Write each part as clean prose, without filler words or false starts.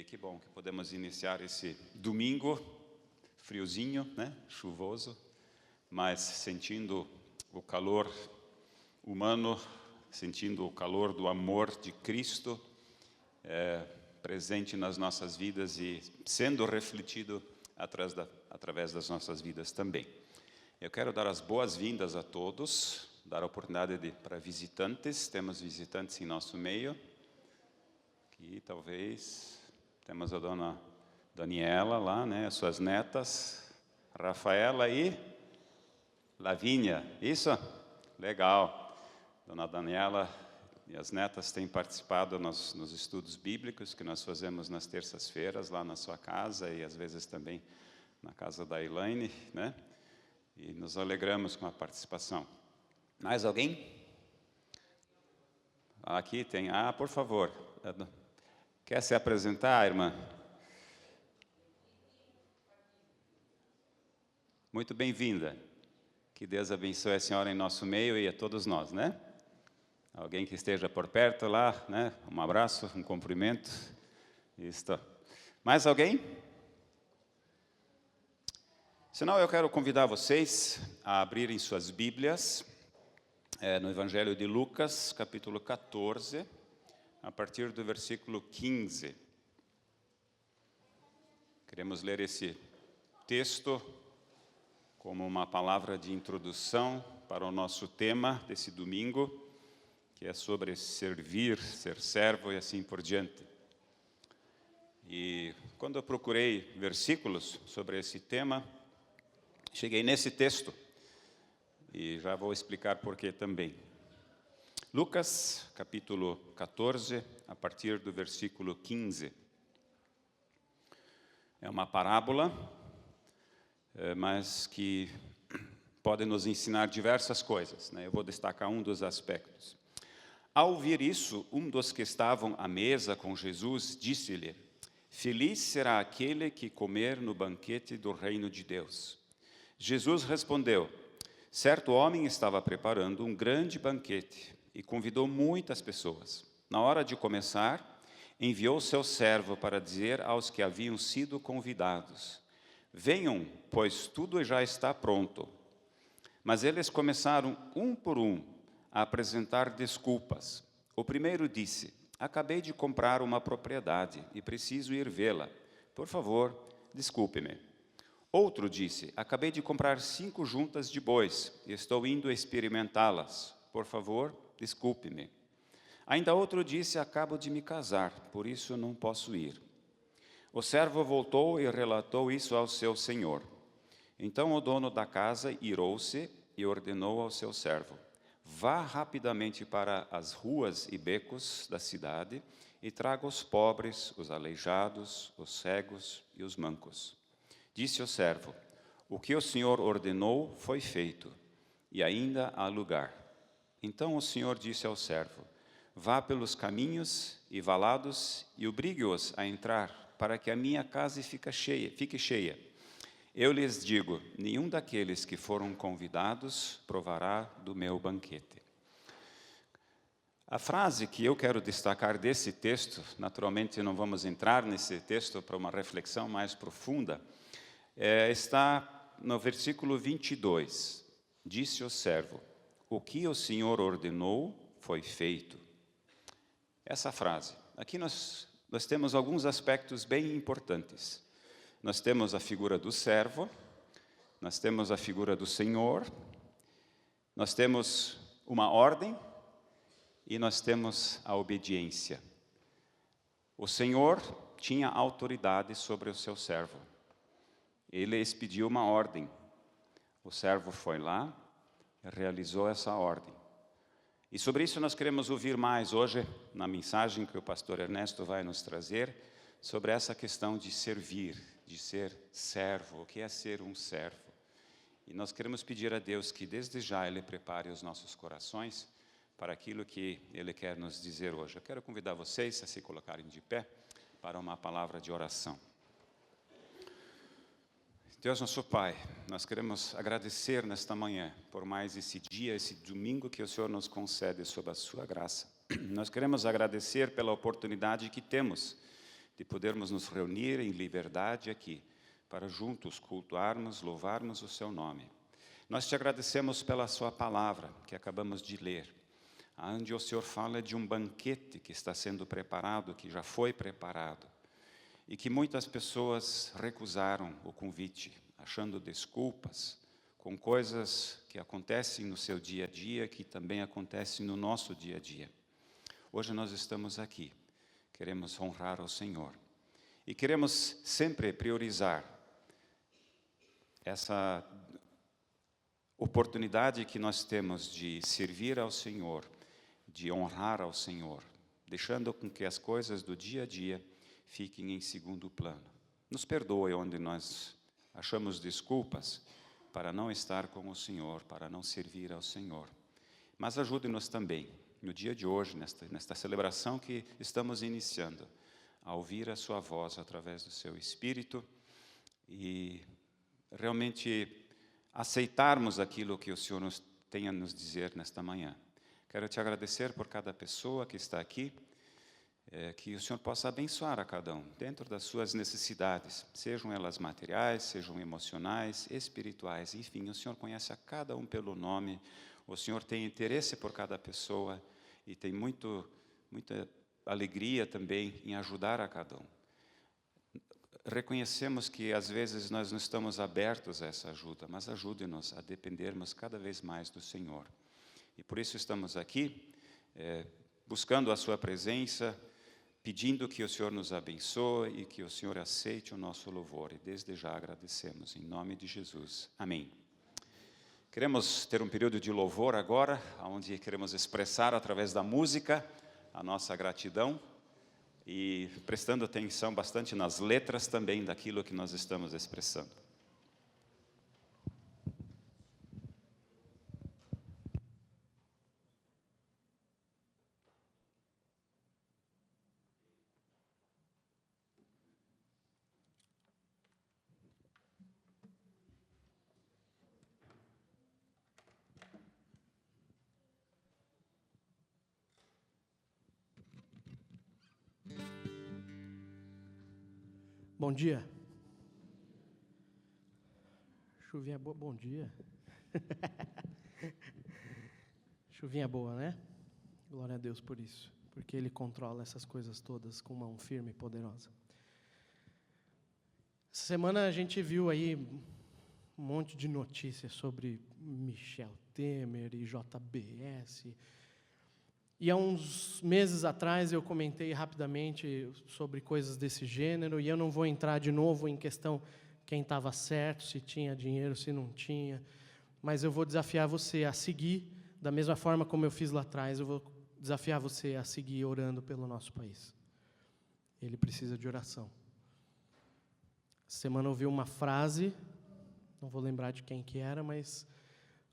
que bom que podemos iniciar esse domingo, friozinho, né? Chuvoso, mas sentindo o calor humano, sentindo o calor do amor de Cristo presente nas nossas vidas e sendo refletido através das nossas vidas também. Eu quero dar as boas-vindas a todos, dar a oportunidade para visitantes. Temos visitantes em nosso meio. Aqui, talvez, temos a dona Daniela lá, né, suas netas, Rafaela e Lavínia. Isso? Legal. Dona Daniela e as netas têm participado nos estudos bíblicos que nós fazemos nas terças-feiras, lá na sua casa e às vezes também na casa da Elaine, né? E nos alegramos com a participação. Mais alguém? Aqui tem. Por favor. Quer se apresentar, irmã? Muito bem-vinda. Que Deus abençoe a senhora em nosso meio e a todos nós, né? Alguém que esteja por perto lá, né? Um abraço, um cumprimento. Isso. Mais alguém? Senão eu quero convidar vocês a abrirem suas Bíblias no Evangelho de Lucas, capítulo 14, a partir do versículo 15. Queremos ler esse texto como uma palavra de introdução para o nosso tema desse domingo, que é sobre servir, ser servo e assim por diante. E quando eu procurei versículos sobre esse tema, cheguei nesse texto e já vou explicar por quê também. Lucas, capítulo 14, a partir do versículo 15. É uma parábola, mas que pode nos ensinar diversas coisas, né? Eu vou destacar um dos aspectos. Ao ouvir isso, um dos que estavam à mesa com Jesus disse-lhe: Feliz será aquele que comer no banquete do reino de Deus. Jesus respondeu: Certo homem estava preparando um grande banquete e convidou muitas pessoas. Na hora de começar, enviou seu servo para dizer aos que haviam sido convidados: Venham, pois tudo já está pronto. Mas eles começaram, um por um, a apresentar desculpas. O primeiro disse: Acabei de comprar uma propriedade e preciso ir vê-la. Por favor, desculpe-me. Outro disse: Acabei de comprar 5 juntas de bois e estou indo experimentá-las. Por favor, desculpe-me. Ainda outro disse: Acabo de me casar, por isso não posso ir. O servo voltou e relatou isso ao seu senhor. Então o dono da casa irou-se e ordenou ao seu servo: Vá rapidamente para as ruas e becos da cidade e traga os pobres, os aleijados, os cegos e os mancos. Disse o servo: O que o senhor ordenou foi feito, e ainda há lugar. Então o senhor disse ao servo: Vá pelos caminhos e valados e obrigue-os a entrar, para que a minha casa fique cheia. Eu lhes digo: nenhum daqueles que foram convidados provará do meu banquete. A frase que eu quero destacar desse texto, naturalmente não vamos entrar nesse texto para uma reflexão mais profunda, está no versículo 22. Disse o servo: O que o Senhor ordenou foi feito. Essa frase. Aqui nós temos alguns aspectos bem importantes. Nós temos a figura do servo, nós temos a figura do Senhor, nós temos uma ordem e nós temos a obediência. O Senhor tinha autoridade sobre o seu servo. Ele expediu uma ordem. O servo foi lá e realizou essa ordem. E sobre isso nós queremos ouvir mais hoje, na mensagem que o pastor Ernesto vai nos trazer, sobre essa questão de servir, de ser servo, o que é ser um servo. E nós queremos pedir a Deus que desde já Ele prepare os nossos corações para aquilo que Ele quer nos dizer hoje. Eu quero convidar vocês a se colocarem de pé para uma palavra de oração. Deus nosso Pai, nós queremos agradecer nesta manhã por mais esse dia, esse domingo que o Senhor nos concede sob a sua graça. Nós queremos agradecer pela oportunidade que temos de podermos nos reunir em liberdade aqui, para juntos cultuarmos, louvarmos o seu nome. Nós te agradecemos pela sua palavra, que acabamos de ler, onde o Senhor fala de um banquete que está sendo preparado, que já foi preparado, e que muitas pessoas recusaram o convite, achando desculpas, com coisas que acontecem no seu dia a dia, que também acontecem no nosso dia a dia. Hoje nós estamos aqui, queremos honrar ao Senhor, e queremos sempre priorizar essa oportunidade que nós temos de servir ao Senhor, de honrar ao Senhor, deixando com que as coisas do dia a dia fiquem em segundo plano. Nos perdoe onde nós achamos desculpas para não estar com o Senhor, para não servir ao Senhor. Mas ajude-nos também, no dia de hoje, nesta celebração que estamos iniciando, a ouvir a sua voz através do seu Espírito e realmente aceitarmos aquilo que o Senhor tem a nos dizer nesta manhã. Quero te agradecer por cada pessoa que está aqui, que o Senhor possa abençoar a cada um, dentro das suas necessidades, sejam elas materiais, sejam emocionais, espirituais, enfim, o Senhor conhece a cada um pelo nome, o Senhor tem interesse por cada pessoa e tem muita alegria também em ajudar a cada um. Reconhecemos que às vezes nós não estamos abertos a essa ajuda, mas ajude-nos a dependermos cada vez mais do Senhor. E por isso estamos aqui, buscando a sua presença, pedindo que o Senhor nos abençoe e que o Senhor aceite o nosso louvor. E desde já agradecemos, em nome de Jesus. Amém. Queremos ter um período de louvor agora, onde queremos expressar através da música a nossa gratidão e prestando atenção bastante nas letras também daquilo que nós estamos expressando. Bom dia. Chuvinha boa, bom dia. Chuvinha boa, né? Glória a Deus por isso, porque Ele controla essas coisas todas com mão firme e poderosa. Essa semana a gente viu aí um monte de notícias sobre Michel Temer e JBS. E há uns meses atrás eu comentei rapidamente sobre coisas desse gênero, e eu não vou entrar de novo em questão quem estava certo, se tinha dinheiro, se não tinha, mas eu vou desafiar você a seguir, da mesma forma como eu fiz lá atrás, eu vou desafiar você a seguir orando pelo nosso país. Ele precisa de oração. Essa semana eu ouvi uma frase, não vou lembrar de quem que era, mas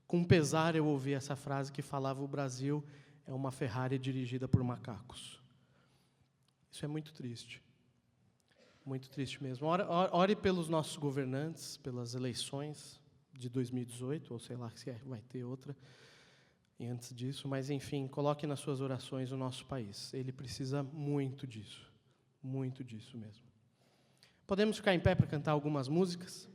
com pesar eu ouvi essa frase que falava: o Brasil é uma Ferrari dirigida por macacos. Isso é muito triste mesmo. Ore pelos nossos governantes, pelas eleições de 2018, ou sei lá se vai ter outra, e antes disso, mas enfim, coloque nas suas orações o nosso país. Ele precisa muito disso mesmo. Podemos ficar em pé para cantar algumas músicas?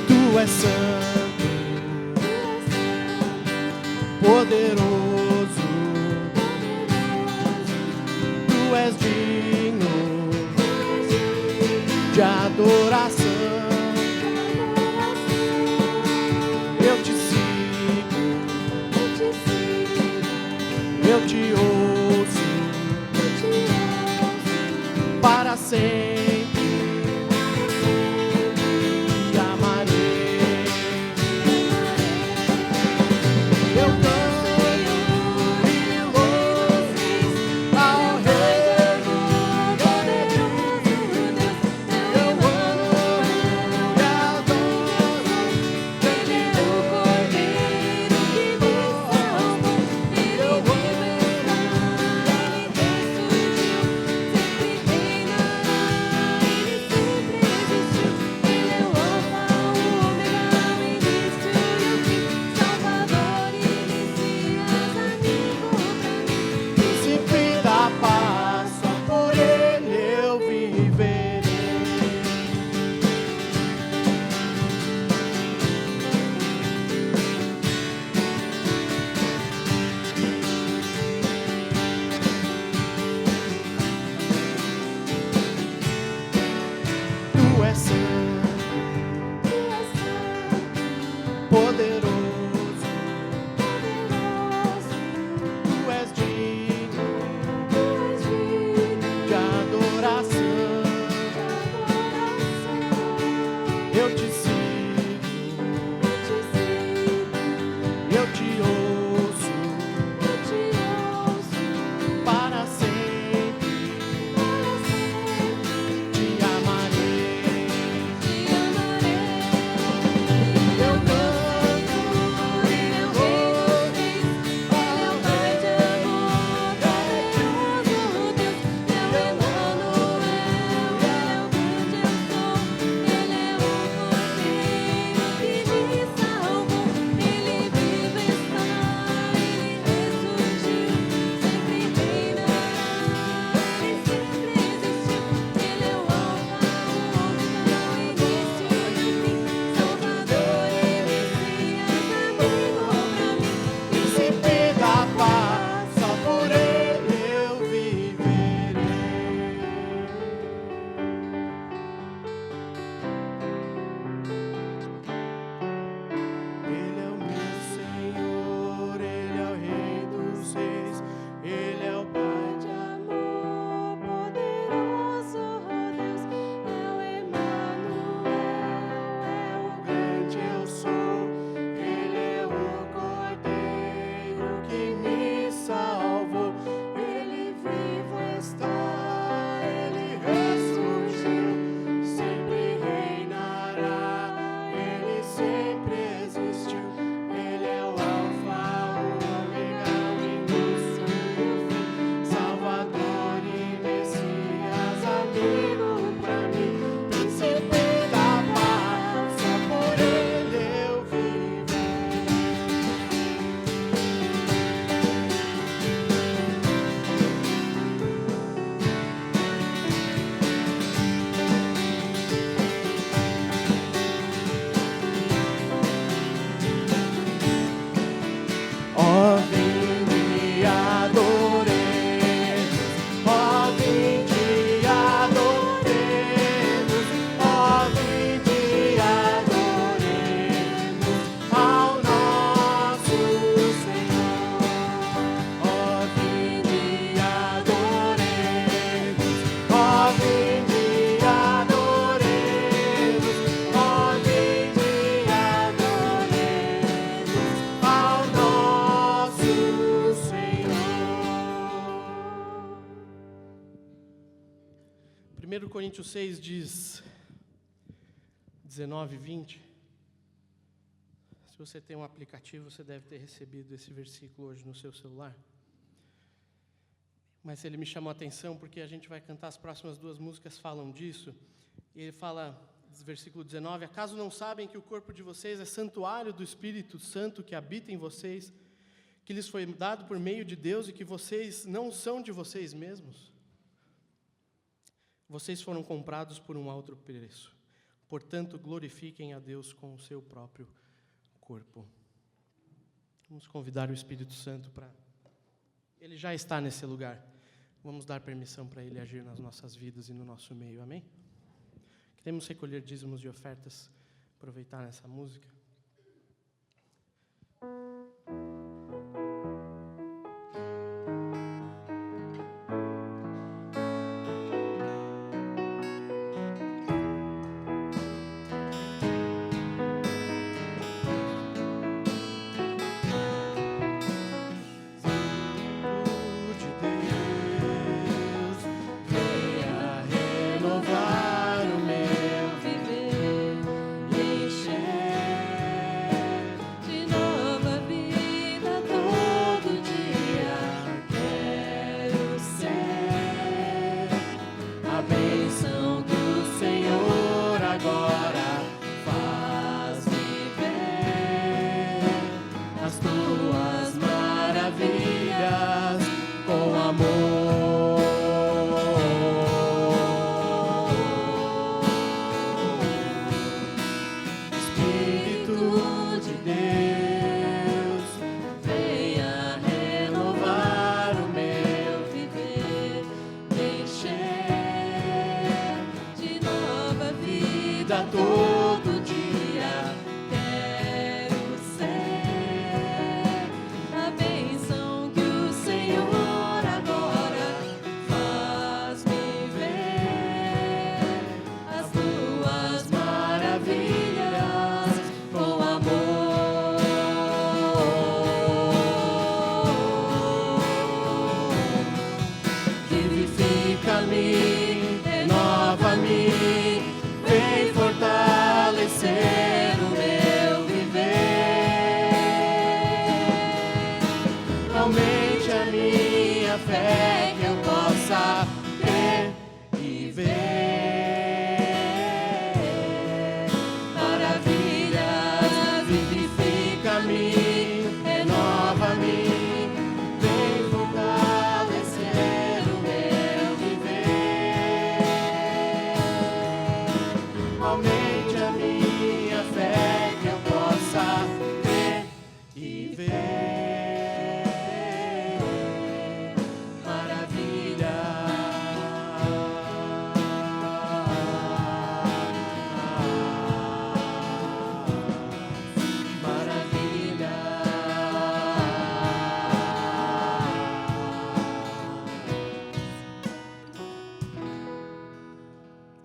Tu és santo, poderoso, 1 Coríntios 6 diz, 19 e 20. Se você tem um aplicativo, você deve ter recebido esse versículo hoje no seu celular. Mas ele me chamou a atenção porque a gente vai cantar as próximas duas músicas, falam disso. E ele fala, versículo 19, acaso não sabem que o corpo de vocês é santuário do Espírito Santo que habita em vocês, que lhes foi dado por meio de Deus e que vocês não são de vocês mesmos? Vocês foram comprados por um alto preço. Portanto, glorifiquem a Deus com o seu próprio corpo. Vamos convidar o Espírito Santo para... Ele já está nesse lugar. Vamos dar permissão para Ele agir nas nossas vidas e no nosso meio. Amém? Queremos recolher dízimos e ofertas, aproveitar essa música.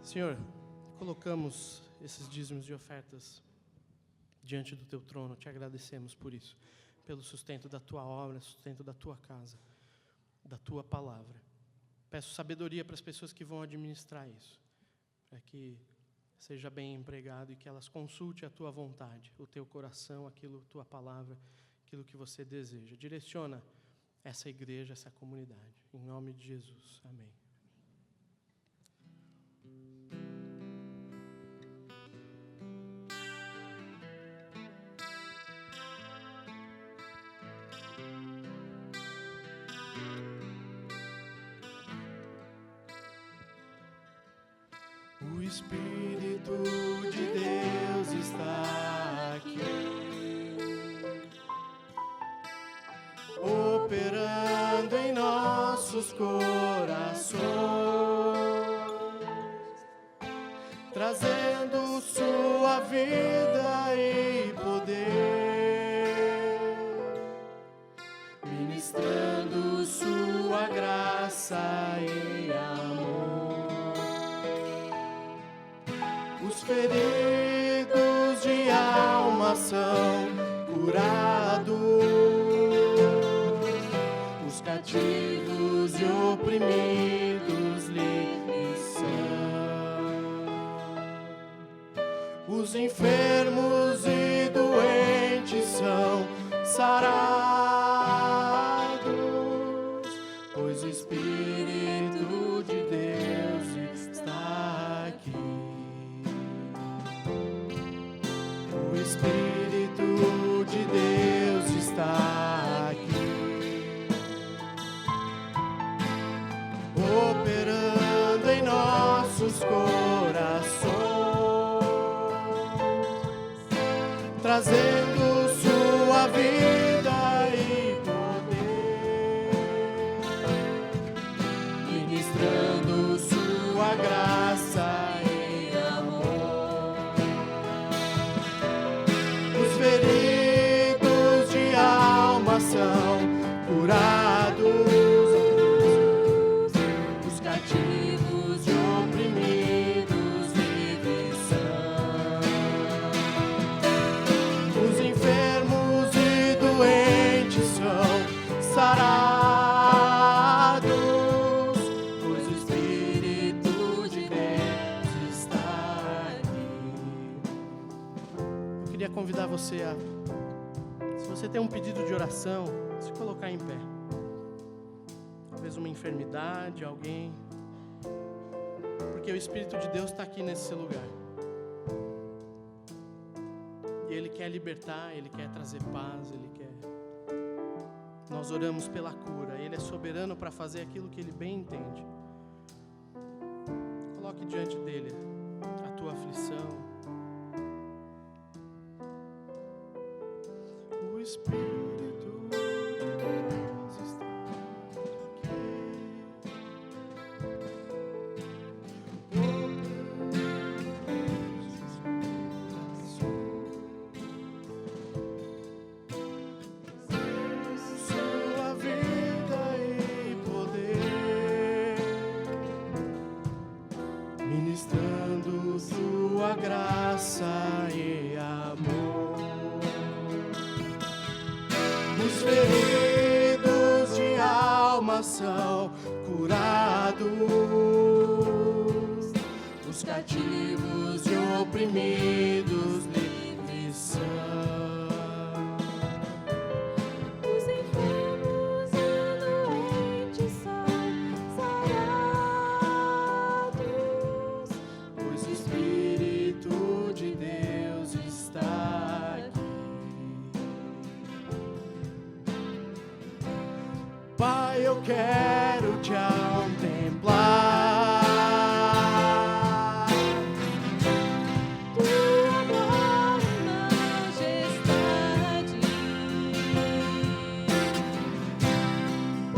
Senhor, colocamos esses dízimos e ofertas diante do Teu trono, te agradecemos por isso, pelo sustento da Tua obra, sustento da Tua casa, da Tua palavra. Peço sabedoria para as pessoas que vão administrar isso, para que seja bem empregado e que elas consultem a Tua vontade, o Teu coração, aquilo, Tua palavra, aquilo que você deseja. Direciona essa igreja, essa comunidade. Em nome de Jesus. Amém. O Espírito de Deus está aqui, operando em nossos corações, trazendo sua vida e poder, ministrando sua graça e amor. Os feridos de alma são curados, os cativos e oprimidos livres são. Os enfermos e doentes são sarados, pois o Espírito de Deus está aqui. O Espírito de Deus está aqui, operando em nossos corações, trazendo sua vida e poder, ministrando sua graça e amor. Os feridos de alma são curados, os cativos e oprimidos livres são. Os enfermos e doentes são sarados, pois o Espírito de Deus está aqui. Eu queria convidar você a, se você tem um pedido de oração, se colocar em pé. Talvez uma enfermidade, alguém, porque o Espírito de Deus está aqui nesse lugar. E Ele quer libertar, Ele quer trazer paz, Ele quer. Nós oramos pela cura, Ele é soberano para fazer aquilo que Ele bem entende. Coloque diante dEle a tua aflição. O Espírito de Deus está aqui. Sua vida e poder, ministrando sua graça e amor. Os feridos de alma são curados, os cativos e oprimidos livres são. Os enfermos e doentes são sarados, Pois o Espírito de Deus está aqui. Pai, eu quero te contemplar. tua glória e majestade.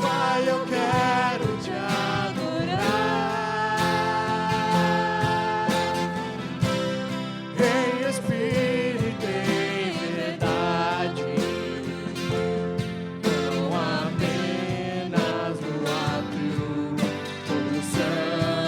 Pai, eu quero te adorar. Em espírito e em verdade, não apenas no átrio ou no céu.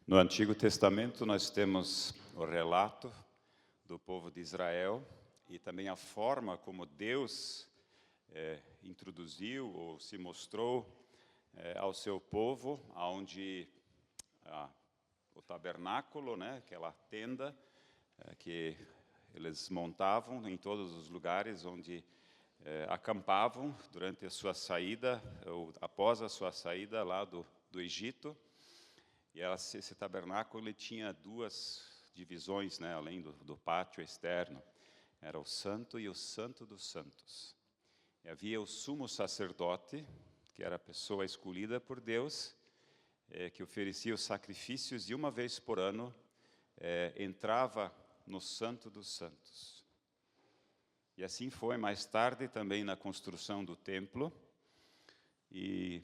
No Antigo Testamento, nós temos o relato do povo de Israel e também a forma como Deus introduziu ou se mostrou ao seu povo, onde o tabernáculo, né, aquela tenda que eles montavam em todos os lugares onde acampavam durante a sua saída, ou após a sua saída lá do Egito. E esse tabernáculo ele tinha duas divisões, né, além do pátio externo. Era o Santo e o Santo dos Santos. E havia o sumo sacerdote, que era a pessoa escolhida por Deus, que oferecia os sacrifícios e uma vez por ano entrava no Santo dos Santos. E assim foi mais tarde também na construção do templo. E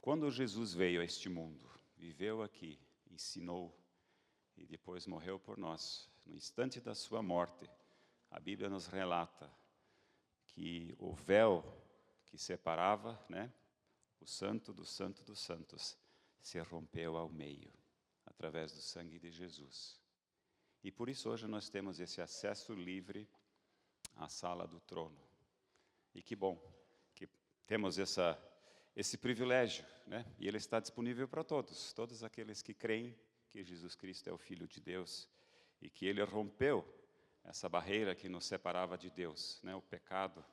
quando Jesus veio a este mundo, viveu aqui, ensinou e depois morreu por nós, no instante da sua morte, a Bíblia nos relata que o véu que separava, né, o Santo dos Santos, se rompeu ao meio, através do sangue de Jesus. E por isso hoje nós temos esse acesso livre à sala do trono. E que bom que temos esse privilégio, né? E ele está disponível para todos aqueles que creem que Jesus Cristo é o Filho de Deus e que ele rompeu essa barreira que nos separava de Deus, né? O pecado.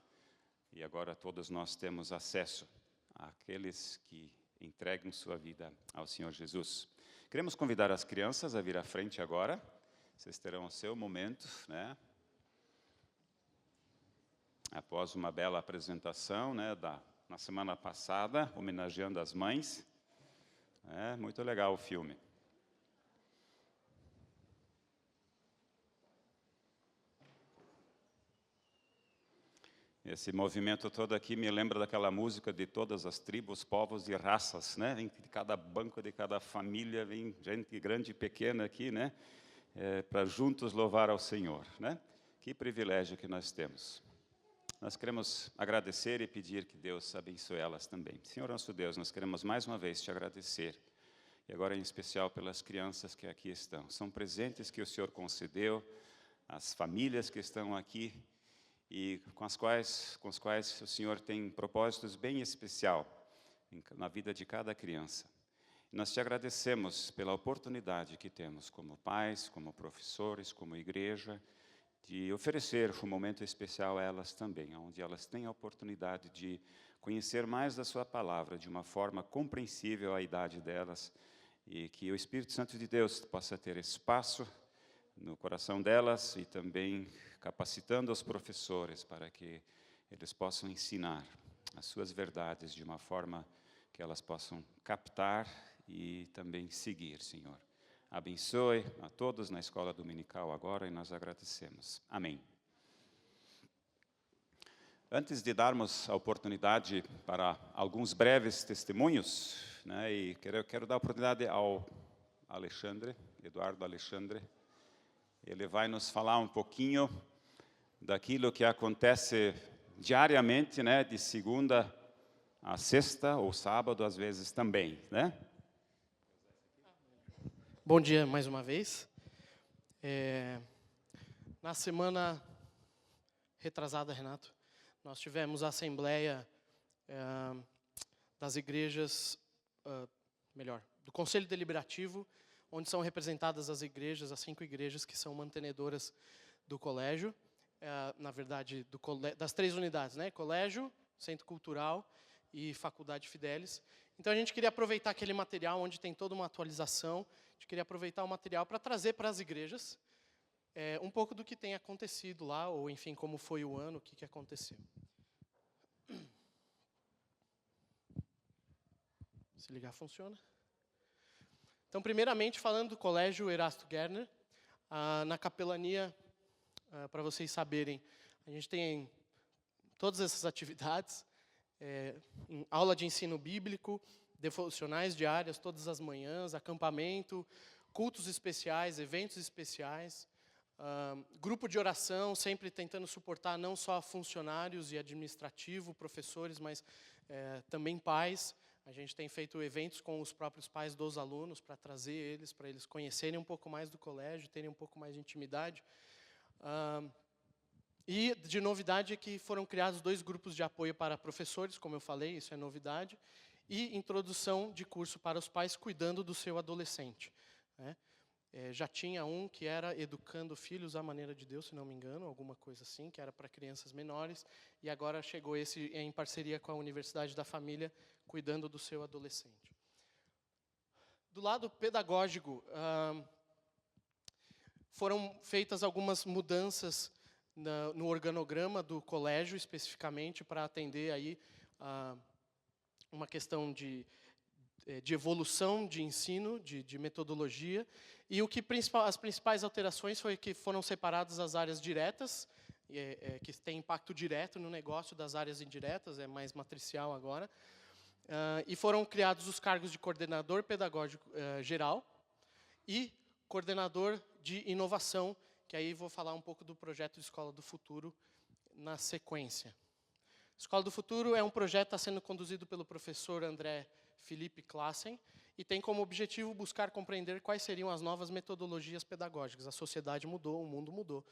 E agora todos nós temos acesso àqueles que entregam sua vida ao Senhor Jesus. Queremos convidar as crianças a vir à frente agora. Vocês terão o seu momento, né? Após uma bela apresentação, né, na semana passada, homenageando as mães. Muito legal o filme. Esse movimento todo aqui me lembra daquela música de todas as tribos, povos e raças, né? De cada banco, de cada família, vem gente grande e pequena aqui, né? Para juntos louvar ao Senhor, né? Que privilégio que nós temos. Nós queremos agradecer e pedir que Deus abençoe elas também. Senhor nosso Deus, nós queremos mais uma vez te agradecer, e agora em especial pelas crianças que aqui estão. São presentes que o Senhor concedeu, as famílias que estão aqui, e com os quais o Senhor tem propósitos bem especial na vida de cada criança. E nós te agradecemos pela oportunidade que temos como pais, como professores, como igreja, de oferecer um momento especial a elas também, onde elas têm a oportunidade de conhecer mais da sua palavra de uma forma compreensível à idade delas, e que o Espírito Santo de Deus possa ter espaço no coração delas e também capacitando os professores para que eles possam ensinar as suas verdades de uma forma que elas possam captar e também seguir, Senhor. Abençoe a todos na escola dominical agora e nós agradecemos. Amém. Antes de darmos a oportunidade para alguns breves testemunhos, né, e quero dar a oportunidade ao Alexandre, Eduardo Alexandre. Ele vai nos falar um pouquinho daquilo que acontece diariamente, né, de segunda a sexta ou sábado, às vezes também, né? Bom dia mais uma vez. Na semana retrasada, Renato, nós tivemos a assembleia das igrejas, do Conselho Deliberativo, onde são representadas as igrejas, as 5 igrejas que são mantenedoras do colégio, na verdade, das 3 unidades, né? Colégio, Centro Cultural e Faculdade Fidelis. Então, a gente queria aproveitar aquele material onde tem toda uma atualização, a gente queria aproveitar o material para trazer para as igrejas um pouco do que tem acontecido lá, ou, enfim, como foi o ano, o que aconteceu. Se ligar, funciona. Então, primeiramente, falando do Colégio Erasto Gerner, na capelania, para vocês saberem, a gente tem todas essas atividades, aula de ensino bíblico, devocionais diárias todas as manhãs, acampamento, cultos especiais, eventos especiais, grupo de oração, sempre tentando suportar não só funcionários e administrativo, professores, mas também pais, A gente tem feito eventos com os próprios pais dos alunos para trazer eles, para eles conhecerem um pouco mais do colégio, terem um pouco mais de intimidade. E de novidade é que foram criados 2 grupos de apoio para professores, como eu falei, isso é novidade, e introdução de curso para os pais cuidando do seu adolescente, né? Já tinha um que era Educando Filhos à Maneira de Deus, se não me engano, alguma coisa assim, que era para crianças menores, e agora chegou esse em parceria com a Universidade da Família, cuidando do seu adolescente. Do lado pedagógico, foram feitas algumas mudanças no organograma do colégio, especificamente, para atender aí uma questão de evolução de ensino, de metodologia, e as principais alterações foi que foram separadas as áreas diretas, que têm impacto direto no negócio, das áreas indiretas, é mais matricial agora, e foram criados os cargos de coordenador pedagógico geral e coordenador de inovação, que aí vou falar um pouco do projeto Escola do Futuro na sequência. Escola do Futuro é um projeto que está sendo conduzido pelo professor André Felipe Classen e tem como objetivo buscar compreender quais seriam as novas metodologias pedagógicas. A sociedade mudou, o mundo mudou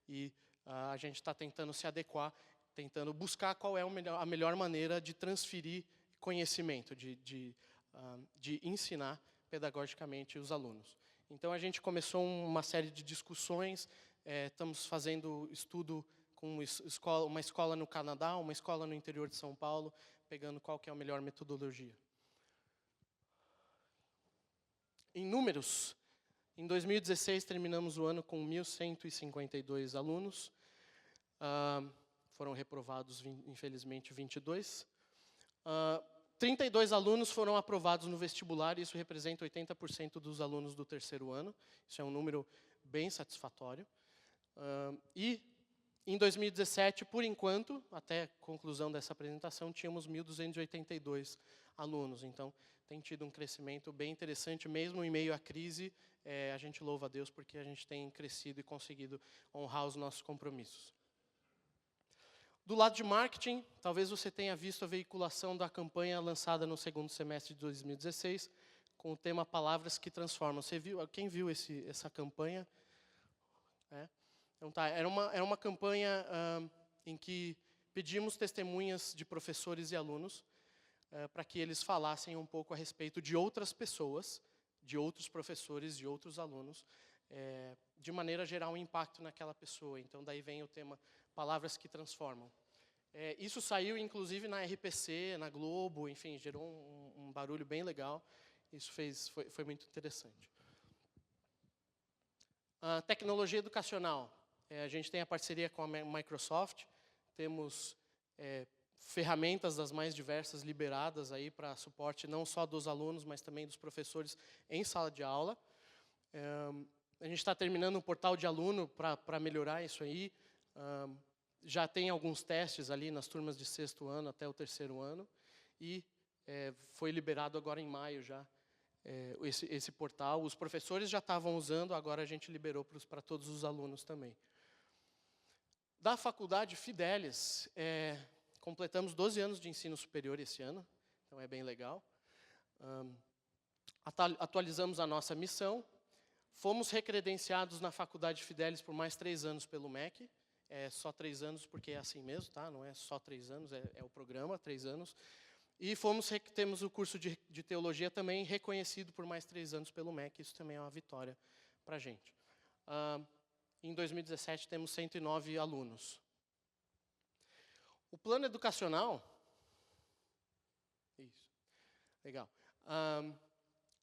e a gente está tentando se adequar, tentando buscar qual é a melhor maneira de transferir conhecimento, de ensinar pedagogicamente os alunos. Então, a gente começou uma série de discussões, estamos fazendo estudo com uma escola no Canadá, uma escola no interior de São Paulo, pegando qual que é a melhor metodologia. Em números, em 2016 terminamos o ano com 1.152 alunos, foram reprovados, infelizmente, 22. 32 alunos foram aprovados no vestibular, isso representa 80% dos alunos do terceiro ano, isso é um número bem satisfatório. E em 2017, por enquanto, até a conclusão dessa apresentação, tínhamos 1.282 alunos. Então, tem tido um crescimento bem interessante, mesmo em meio à crise. A gente louva a Deus porque a gente tem crescido e conseguido honrar os nossos compromissos. Do lado de marketing, talvez você tenha visto a veiculação da campanha lançada no segundo semestre de 2016, com o tema Palavras que Transformam. Quem viu essa campanha? Então, era uma campanha em que pedimos testemunhas de professores e alunos para que eles falassem um pouco a respeito de outras pessoas, de outros professores, de outros alunos, de maneira a gerar um impacto naquela pessoa. Então, daí vem o tema Palavras que Transformam. Isso saiu, inclusive, na RPC, na Globo, enfim, gerou um barulho bem legal. Isso foi muito interessante. Tecnologia educacional. A gente tem a parceria com a Microsoft, temos ferramentas das mais diversas liberadas aí para suporte não só dos alunos, mas também dos professores em sala de aula. A gente está terminando um portal de aluno para melhorar isso aí. Já tem alguns testes ali nas turmas de 6º ano até o 3º ano. E foi liberado agora em maio já esse portal. Os professores já estavam usando, agora a gente liberou para todos os alunos também. Da Faculdade Fidelis, completamos 12 anos de ensino superior esse ano, então é bem legal. Atualizamos a nossa missão. Fomos recredenciados na Faculdade Fidelis por mais 3 anos pelo MEC. Só 3 anos porque é assim mesmo, tá? Não é só 3 anos, é o programa, 3 anos. E temos o curso de teologia também reconhecido por mais 3 anos pelo MEC, isso também é uma vitória para a gente. Em 2017 temos 109 alunos. O plano educacional... Isso, legal.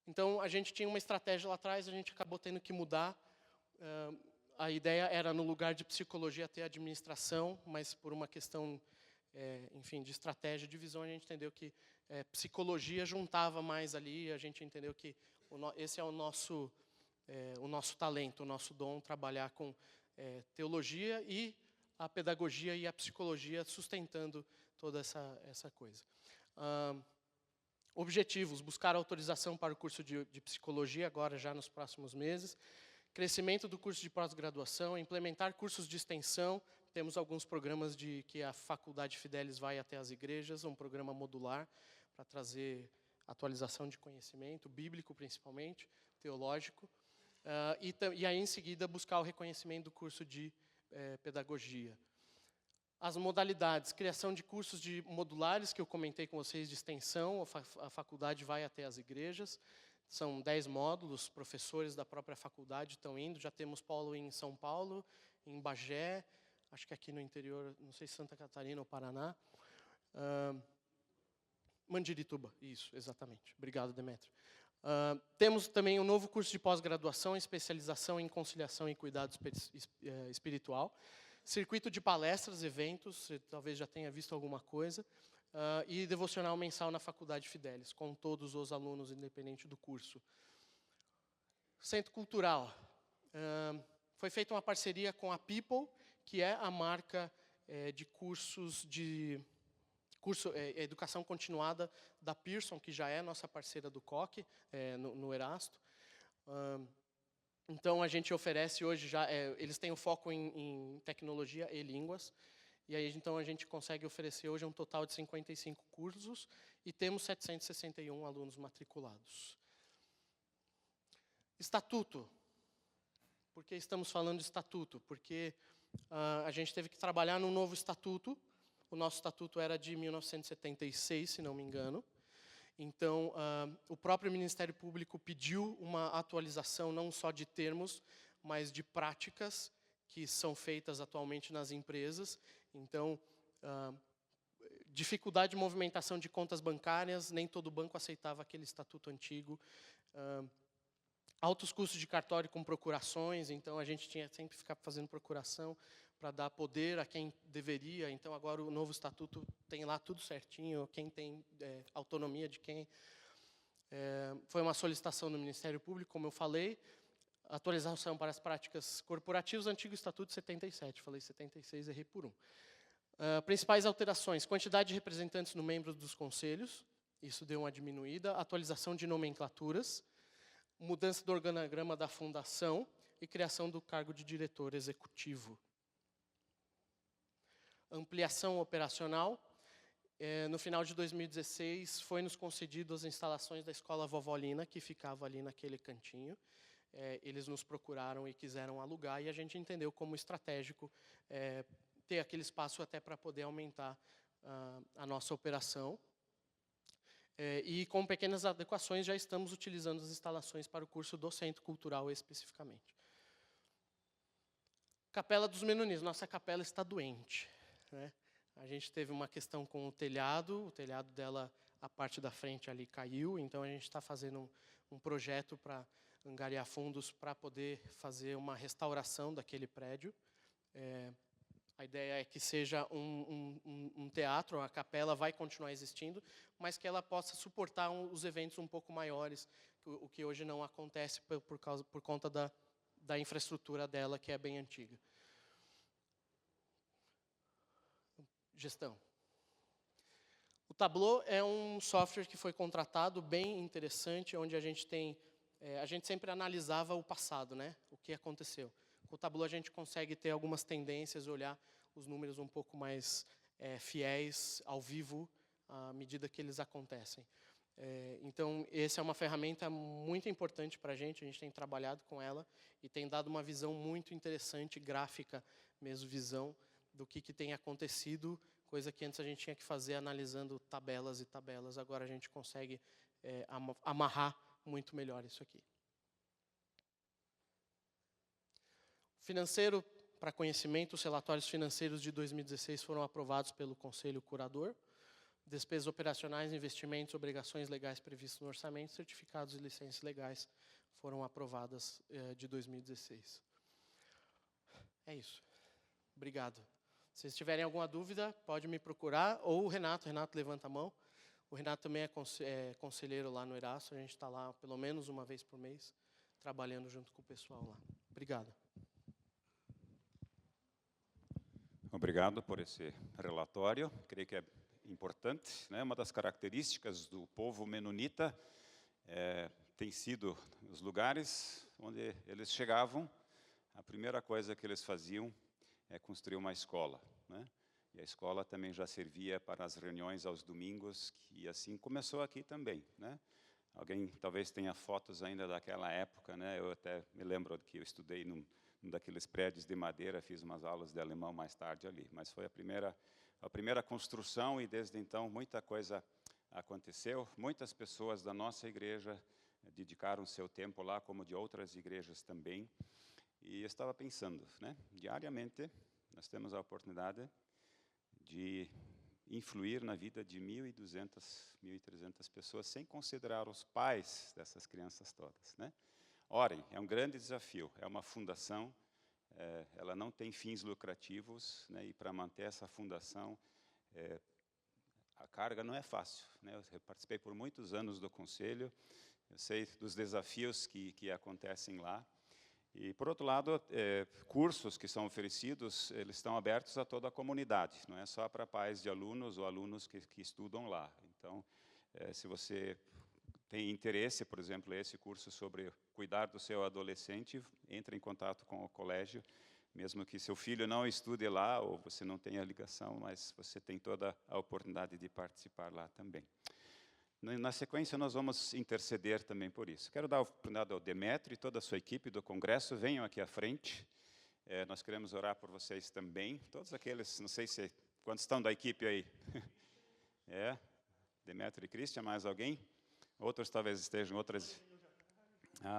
Então, a gente tinha uma estratégia lá atrás, a gente acabou tendo que mudar. A ideia era, no lugar de psicologia, ter administração, mas por uma questão, enfim, de estratégia, de visão, a gente entendeu que psicologia juntava mais ali, a gente entendeu que esse é o nosso talento, o nosso dom, trabalhar com teologia e a pedagogia e a psicologia sustentando toda essa coisa. Objetivos: buscar autorização para o curso de psicologia, agora já nos próximos meses. Crescimento do curso de pós-graduação, implementar cursos de extensão. Temos alguns programas que a Faculdade Fidelis vai até as igrejas, um programa modular, para trazer atualização de conhecimento, bíblico principalmente, teológico, e aí em seguida buscar o reconhecimento do curso de pedagogia. As modalidades, criação de cursos de modulares, que eu comentei com vocês, de extensão, a faculdade vai até as igrejas, são 10 módulos, professores da própria faculdade estão indo, já temos polo em São Paulo, em Bagé, acho que aqui no interior, não sei se Santa Catarina ou Paraná. Mandirituba, isso, exatamente. Obrigado, Demetrio. Temos também um novo curso de pós-graduação, especialização em conciliação e cuidado espiritual. Circuito de palestras, eventos, você talvez já tenha visto alguma coisa. E devocional mensal na Faculdade Fidelis, com todos os alunos, independente do curso. Centro Cultural. Foi feita uma parceria com a People, que é a marca de cursos de educação continuada da Pearson, que já é nossa parceira do COC, no Erasto. Então, a gente oferece hoje, eles têm o foco em tecnologia e línguas, e aí então a gente consegue oferecer hoje um total de 55 cursos, e temos 761 alunos matriculados. Estatuto. Por que estamos falando de estatuto? Porque a gente teve que trabalhar num novo estatuto. O nosso estatuto era de 1976, se não me engano. Então, o próprio Ministério Público pediu uma atualização não só de termos, mas de práticas que são feitas atualmente nas empresas. Então, dificuldade de movimentação de contas bancárias, nem todo banco aceitava aquele estatuto antigo. Altos custos de cartório com procurações, então a gente tinha sempre que ficar fazendo procuração para dar poder a quem deveria. Então agora o novo estatuto tem lá tudo certinho, quem tem autonomia de quem. Foi uma solicitação do Ministério Público, como eu falei, atualização para as práticas corporativas, antigo estatuto 77, falei 76, errei por 1. Principais alterações, quantidade de representantes no membro dos conselhos, isso deu uma diminuída, atualização de nomenclaturas, mudança do organograma da fundação e criação do cargo de diretor executivo. Ampliação operacional. No final de 2016, foi-nos concedido as instalações da Escola Vovó Lina, que ficava ali naquele cantinho. Eles nos procuraram e quiseram alugar, e a gente entendeu como estratégico ter aquele espaço até para poder aumentar a nossa operação. E com pequenas adequações já estamos utilizando as instalações para o curso do Centro Cultural especificamente. Capela dos Menonistas. Nossa capela está doente, né? A gente teve uma questão com o telhado dela, a parte da frente ali caiu, então a gente está fazendo um projeto para angariar fundos para poder fazer uma restauração daquele prédio. A ideia é que seja um teatro, a capela vai continuar existindo, mas que ela possa suportar os eventos um pouco maiores, o que hoje não acontece por conta da infraestrutura dela, que é bem antiga. Gestão. O Tableau é um software que foi contratado, bem interessante, onde a gente sempre analisava o passado, né? O que aconteceu. Com o Tableau a gente consegue ter algumas tendências, olhar os números um pouco mais fiéis, ao vivo, à medida que eles acontecem. Então, essa é uma ferramenta muito importante para a gente tem trabalhado com ela e tem dado uma visão muito interessante, gráfica mesmo, visão do que tem acontecido, coisa que antes a gente tinha que fazer analisando tabelas e tabelas, agora a gente consegue amarrar muito melhor isso aqui. Financeiro, para conhecimento, os relatórios financeiros de 2016 foram aprovados pelo Conselho Curador. Despesas operacionais, investimentos, obrigações legais previstas no orçamento, certificados e licenças legais foram aprovadas de 2016. É isso. Obrigado. Se vocês tiverem alguma dúvida, pode me procurar, ou o Renato. Renato, levanta a mão. O Renato também é conselheiro lá no Erasto. A gente está lá pelo menos uma vez por mês, trabalhando junto com o pessoal lá. Obrigado. Obrigado por esse relatório. Creio que é importante, né? Uma das características do povo menonita tem sido os lugares onde eles chegavam, a primeira coisa que eles faziam é construir uma escola, né? E a escola também já servia para as reuniões aos domingos, e assim começou aqui também, né? Alguém talvez tenha fotos ainda daquela época, né? Eu até me lembro que eu estudei num daqueles prédios de madeira, fiz umas aulas de alemão mais tarde ali, mas foi a primeira construção, e desde então muita coisa aconteceu. Muitas pessoas da nossa igreja dedicaram seu tempo lá, como de outras igrejas também. E eu estava pensando, né? Diariamente nós temos a oportunidade de influir na vida de 1.200, 1.300 pessoas, sem considerar os pais dessas crianças todas, né? Orem, é um grande desafio, é uma fundação, ela não tem fins lucrativos, né? E para manter essa fundação, a carga não é fácil, né? Eu participei por muitos anos do conselho, eu sei dos desafios que acontecem lá. E, por outro lado, cursos que são oferecidos, eles estão abertos a toda a comunidade, não é só para pais de alunos ou alunos que estudam lá. Então, se você tem interesse, por exemplo, esse curso sobre cuidar do seu adolescente, entre em contato com o colégio, mesmo que seu filho não estude lá, ou você não tenha ligação, mas você tem toda a oportunidade de participar lá também. Na sequência, nós vamos interceder também por isso. Quero dar a oportunidade ao Demétrio e toda a sua equipe do Congresso, venham aqui à frente. Nós queremos orar por vocês também. Todos aqueles, não sei se quantos estão da equipe aí. Demétrio e Christian, mais alguém? Outros talvez estejam, outras...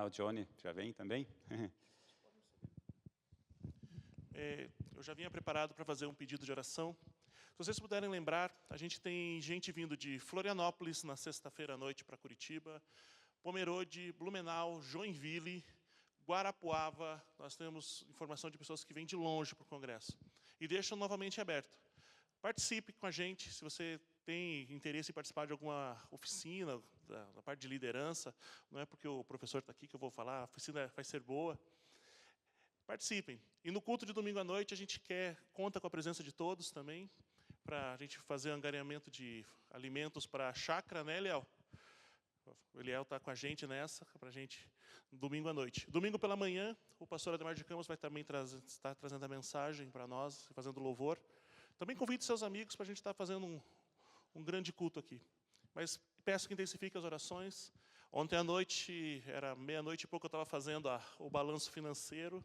o Johnny já vem também? Eu já vinha preparado para fazer um pedido de oração. Se vocês puderem lembrar, a gente tem gente vindo de Florianópolis na sexta-feira à noite para Curitiba, Pomerode, Blumenau, Joinville, Guarapuava. Nós temos informação de pessoas que vêm de longe para o Congresso. E deixo novamente aberto. Participe com a gente, se você tem interesse em participar de alguma oficina, da parte de liderança, não é porque o professor está aqui que eu vou falar, a oficina vai ser boa. Participem. E no culto de domingo à noite, a gente conta com a presença de todos também, para a gente fazer angariamento de alimentos para a chácara, né, Eliel? O Eliel está com a gente nessa, para a gente, domingo à noite. Domingo pela manhã, o pastor Ademar de Campos vai também estar trazendo a mensagem para nós, fazendo louvor. Também convido seus amigos para a gente estar fazendo um grande culto aqui. Mas peço que intensifique as orações. Ontem à noite, era meia-noite e pouco, eu estava fazendo o balanço financeiro.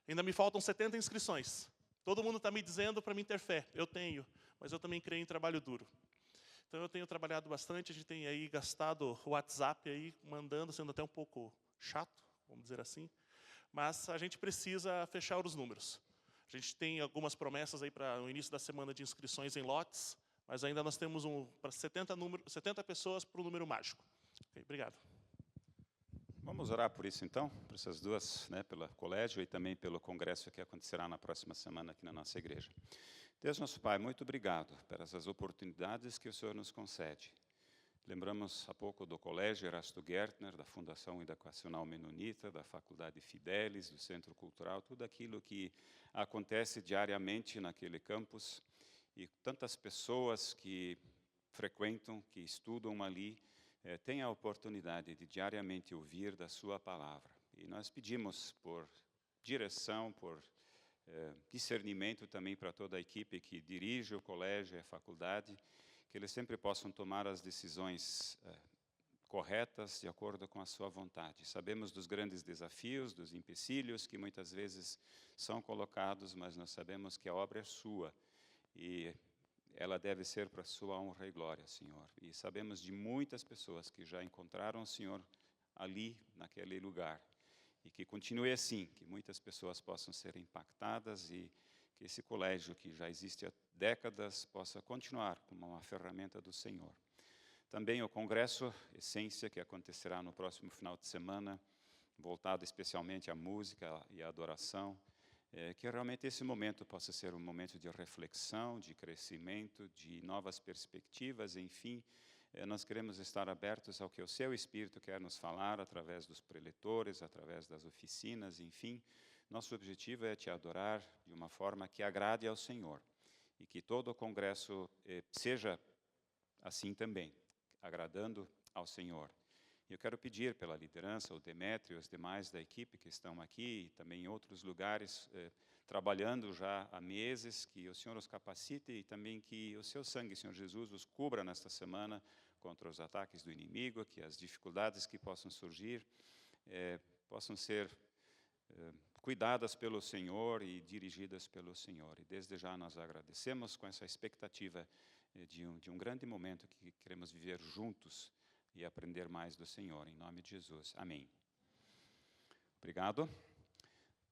Ainda me faltam 70 inscrições. Todo mundo está me dizendo para mim ter fé. Eu tenho, mas eu também creio em trabalho duro. Então, eu tenho trabalhado bastante, a gente tem aí gastado o WhatsApp, aí, mandando, sendo até um pouco chato, vamos dizer assim. Mas a gente precisa fechar os números. A gente tem algumas promessas aí para o início da semana de inscrições em lotes, mas ainda nós temos para 70 pessoas para o número mágico. Okay, obrigado. Vamos orar por isso, então, por essas duas, né, pelo colégio e também pelo congresso que acontecerá na próxima semana aqui na nossa igreja. Deus, nosso Pai, muito obrigado por essas oportunidades que o Senhor nos concede. Lembramos há pouco do Colégio Erasto Gärtner, da Fundação Educacional Menonita, da Faculdade Fidelis, do Centro Cultural, tudo aquilo que acontece diariamente naquele campus, e tantas pessoas que frequentam, que estudam ali, têm a oportunidade de diariamente ouvir da sua palavra. E nós pedimos por direção, por discernimento também para toda a equipe que dirige o colégio e a faculdade, que eles sempre possam tomar as decisões corretas de acordo com a sua vontade. Sabemos dos grandes desafios, dos empecilhos que muitas vezes são colocados, mas nós sabemos que a obra é sua e ela deve ser para a sua honra e glória, Senhor. E sabemos de muitas pessoas que já encontraram o Senhor ali, naquele lugar. E que continue assim, que muitas pessoas possam ser impactadas e que esse colégio, que já existe há décadas, possa continuar como uma ferramenta do Senhor. Também o Congresso Essência, que acontecerá no próximo final de semana, voltado especialmente à música e à adoração, que realmente esse momento possa ser um momento de reflexão, de crescimento, de novas perspectivas, enfim. Nós queremos estar abertos ao que o Seu Espírito quer nos falar, através dos preletores, através das oficinas, enfim. Nosso objetivo é Te adorar de uma forma que agrade ao Senhor, e que todo o congresso seja assim também, agradando ao Senhor. Eu quero pedir pela liderança, o Demétrio e os demais da equipe que estão aqui, e também em outros lugares, trabalhando já há meses, que o Senhor os capacite e também que o seu sangue, Senhor Jesus, os cubra nesta semana contra os ataques do inimigo, que as dificuldades que possam surgir possam ser cuidadas pelo Senhor e dirigidas pelo Senhor. E desde já nós agradecemos com essa expectativa de um grande momento que queremos viver juntos e aprender mais do Senhor, em nome de Jesus. Amém. Obrigado.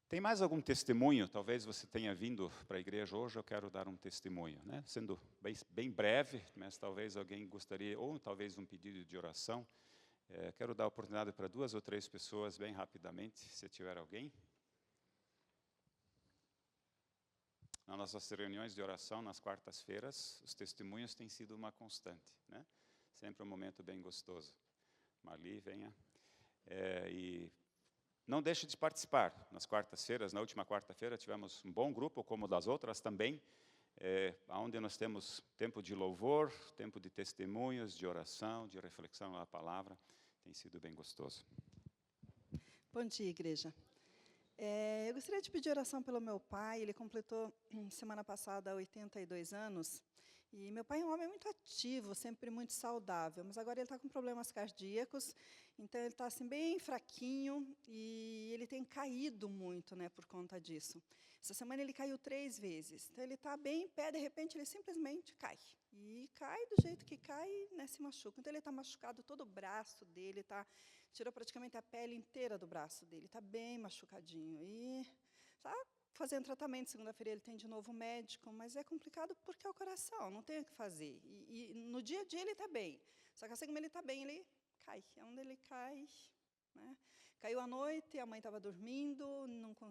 Tem mais algum testemunho? Talvez você tenha vindo para a igreja hoje, eu quero dar um testemunho, né? Sendo bem breve, mas talvez alguém gostaria, ou talvez um pedido de oração. Quero dar a oportunidade para 2 ou 3 pessoas, bem rapidamente, se tiver alguém. Nas nossas reuniões de oração, nas quartas-feiras, os testemunhos têm sido uma constante, né? Sempre um momento bem gostoso. Marli, venha. E não deixe de participar. Nas quartas-feiras, na última quarta-feira, tivemos um bom grupo, como das outras também, onde nós temos tempo de louvor, tempo de testemunhos, de oração, de reflexão na palavra. Tem sido bem gostoso. Bom dia, igreja. Eu gostaria de pedir oração pelo meu pai. Ele completou, semana passada, 82 anos. E meu pai é um homem muito ativo, sempre muito saudável, mas agora ele está com problemas cardíacos, então ele está assim, bem fraquinho e ele tem caído muito, né, por conta disso. Essa semana ele caiu 3 vezes, então ele está bem em pé, de repente ele simplesmente cai. E cai do jeito que cai, né, se machuca. Então ele está machucado todo o braço dele, tirou praticamente a pele inteira do braço dele, está bem machucadinho. E está fazendo tratamento, segunda-feira ele tem de novo médico, mas é complicado porque é o coração, não tem o que fazer. E no dia a dia ele está bem, só que assim como ele está bem, ele cai. É onde ele cai, né? Caiu à noite, a mãe estava dormindo,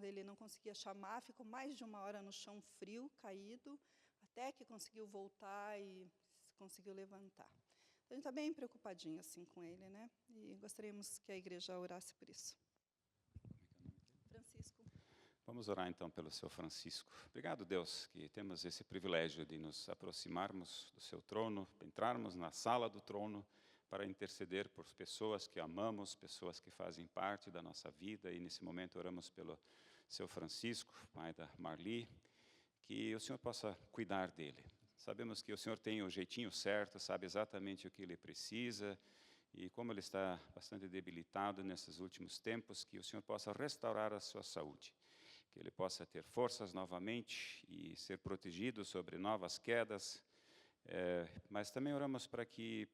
ele não conseguia chamar, ficou mais de 1 hora no chão frio, caído, até que conseguiu voltar e conseguiu levantar. Então, a gente está bem preocupadinho assim com ele, né? E gostaríamos que a igreja orasse por isso. Francisco. Vamos orar então pelo seu Francisco. Obrigado, Deus, que temos esse privilégio de nos aproximarmos do seu trono, entrarmos na sala do trono para interceder por pessoas que amamos, pessoas que fazem parte da nossa vida. E nesse momento oramos pelo seu Francisco, pai da Marli, que o Senhor possa cuidar dele. Sabemos que o Senhor tem o jeitinho certo, sabe exatamente o que ele precisa, e como ele está bastante debilitado nesses últimos tempos, que o Senhor possa restaurar a sua saúde, que ele possa ter forças novamente e ser protegido sobre novas quedas, mas também oramos para que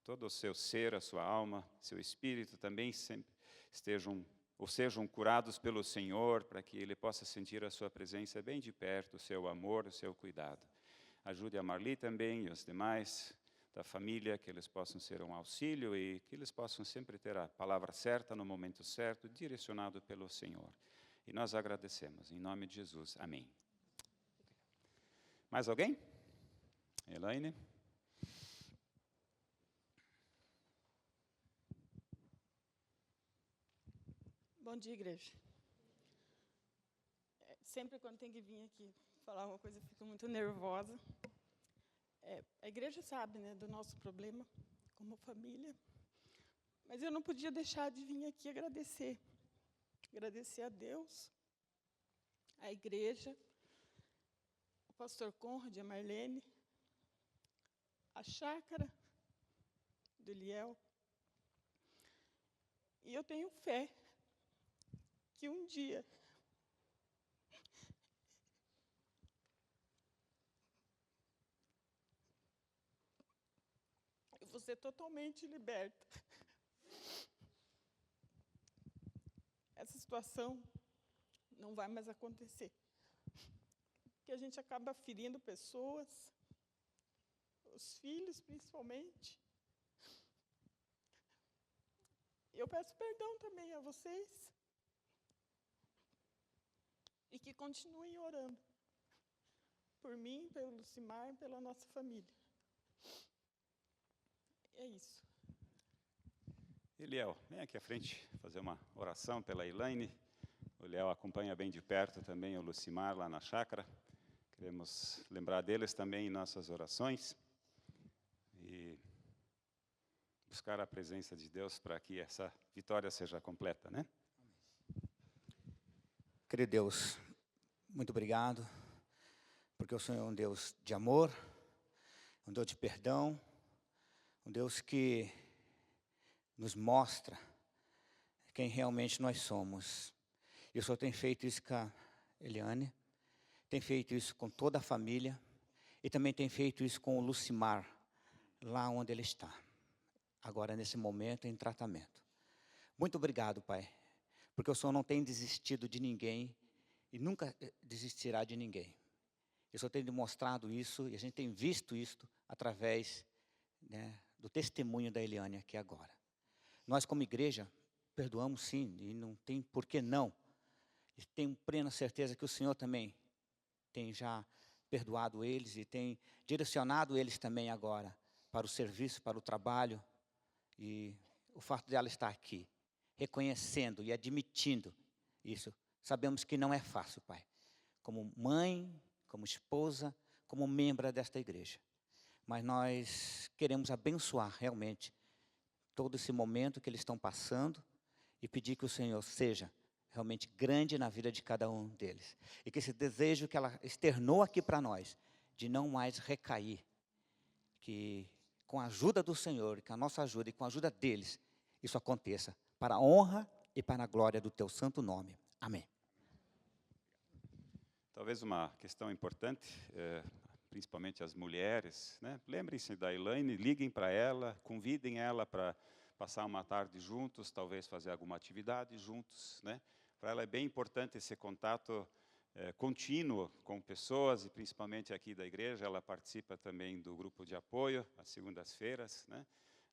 todo o seu ser, a sua alma, seu espírito também sempre sejam curados pelo Senhor, para que ele possa sentir a sua presença bem de perto, o seu amor, o seu cuidado. Ajude a Marli também e os demais da família, que eles possam ser um auxílio e que eles possam sempre ter a palavra certa no momento certo, direcionado pelo Senhor. E nós agradecemos, em nome de Jesus. Amém. Mais alguém? Elaine? Bom dia, igreja. Sempre quando tem que vir aqui falar uma coisa, eu fico muito nervosa. A igreja sabe, né, do nosso problema como família, mas eu não podia deixar de vir aqui agradecer. Agradecer a Deus, a igreja, o pastor Conrad, a Marlene, a chácara do Eliel. E eu tenho fé que um dia eu vou ser totalmente liberta. Essa situação não vai mais acontecer. Porque a gente acaba ferindo pessoas, os filhos principalmente. Eu peço perdão também a vocês. E que continuem orando por mim, pelo Lucimar, pela nossa família. É isso. Eliel, vem aqui à frente fazer uma oração pela Elaine. O Eliel acompanha bem de perto também o Lucimar lá na chácara. Queremos lembrar deles também em nossas orações. E buscar a presença de Deus para que essa vitória seja completa, né? Querido Deus, muito obrigado, porque o Senhor é um Deus de amor, um Deus de perdão, um Deus que nos mostra quem realmente nós somos. E o Senhor tem feito isso com a Eliane, tem feito isso com toda a família, e também tem feito isso com o Lucimar, lá onde ele está, agora nesse momento em tratamento. Muito obrigado, Pai, porque o Senhor não tem desistido de ninguém e nunca desistirá de ninguém. O Senhor tem demonstrado isso e a gente tem visto isso através, né, do testemunho da Eliane aqui agora. Nós, como igreja, perdoamos sim, e não tem por que não. E tenho plena certeza que o Senhor também tem já perdoado eles e tem direcionado eles também agora para o serviço, para o trabalho. E o fato dela estar aqui, reconhecendo e admitindo isso, sabemos que não é fácil, Pai. Como mãe, como esposa, como membro desta igreja. Mas nós queremos abençoar realmente todo esse momento que eles estão passando e pedir que o Senhor seja realmente grande na vida de cada um deles. E que esse desejo que ela externou aqui para nós, de não mais recair, que com a ajuda do Senhor, com a nossa ajuda e com a ajuda deles, isso aconteça, para a honra e para a glória do teu santo nome. Amém. Talvez uma questão importante, principalmente as mulheres, né? Lembrem-se da Elaine, liguem para ela, convidem ela para passar uma tarde juntos, talvez fazer alguma atividade juntos, né? Para ela é bem importante esse contato contínuo com pessoas, e principalmente aqui da igreja. Ela participa também do grupo de apoio, às segundas-feiras, né?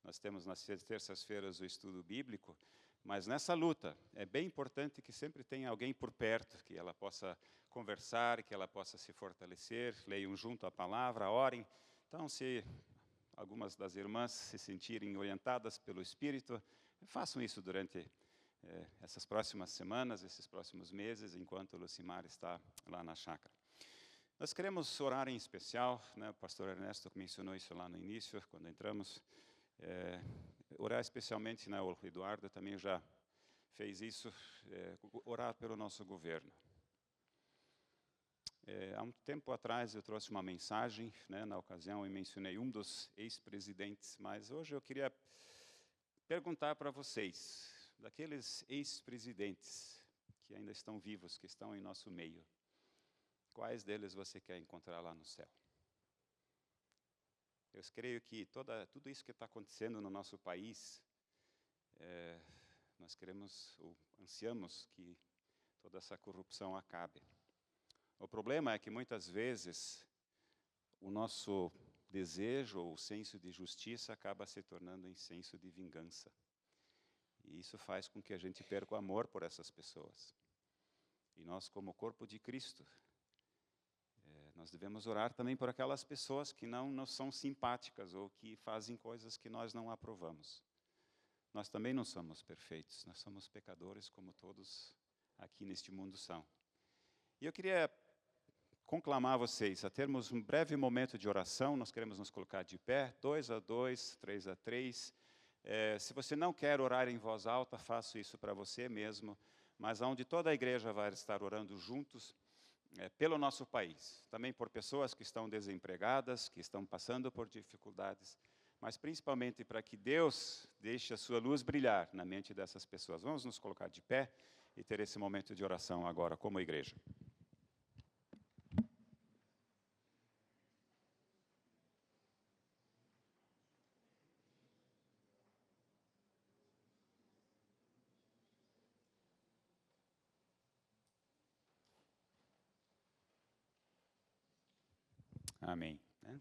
Nós temos nas terças-feiras o estudo bíblico, mas nessa luta é bem importante que sempre tenha alguém por perto, que ela possa conversar, que ela possa se fortalecer, leiam junto a palavra, orem. Então, se algumas das irmãs se sentirem orientadas pelo Espírito, façam isso durante essas próximas semanas, esses próximos meses, enquanto o Lucimar está lá na chácara. Nós queremos orar em especial, né? O pastor Ernesto mencionou isso lá no início, quando entramos. Orar especialmente, né? O Eduardo também já fez isso, orar pelo nosso governo. Há um tempo atrás eu trouxe uma mensagem, né? Na ocasião eu mencionei um dos ex-presidentes, mas hoje eu queria perguntar para vocês, daqueles ex-presidentes que ainda estão vivos, que estão em nosso meio, quais deles você quer encontrar lá no céu? Eu creio que tudo isso que está acontecendo no nosso país, nós queremos, ou ansiamos que toda essa corrupção acabe. O problema é que muitas vezes o nosso desejo ou o senso de justiça acaba se tornando em senso de vingança. E isso faz com que a gente perca o amor por essas pessoas. E nós, como corpo de Cristo, nós devemos orar também por aquelas pessoas que não são simpáticas ou que fazem coisas que nós não aprovamos. Nós também não somos perfeitos, nós somos pecadores como todos aqui neste mundo são. E eu queria conclamar vocês a termos um breve momento de oração. Nós queremos nos colocar de pé, 2 a 2, 3 a 3. Se você não quer orar em voz alta, faça isso para você mesmo, mas onde toda a igreja vai estar orando juntos, pelo nosso país, também por pessoas que estão desempregadas, que estão passando por dificuldades, mas principalmente para que Deus deixe a sua luz brilhar na mente dessas pessoas. Vamos nos colocar de pé e ter esse momento de oração agora como igreja. Amém. A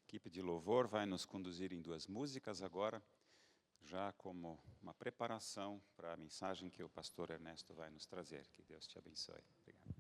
equipe de louvor vai nos conduzir em 2 músicas agora, já como uma preparação para a mensagem que o pastor Ernesto vai nos trazer. Que Deus te abençoe. Obrigado.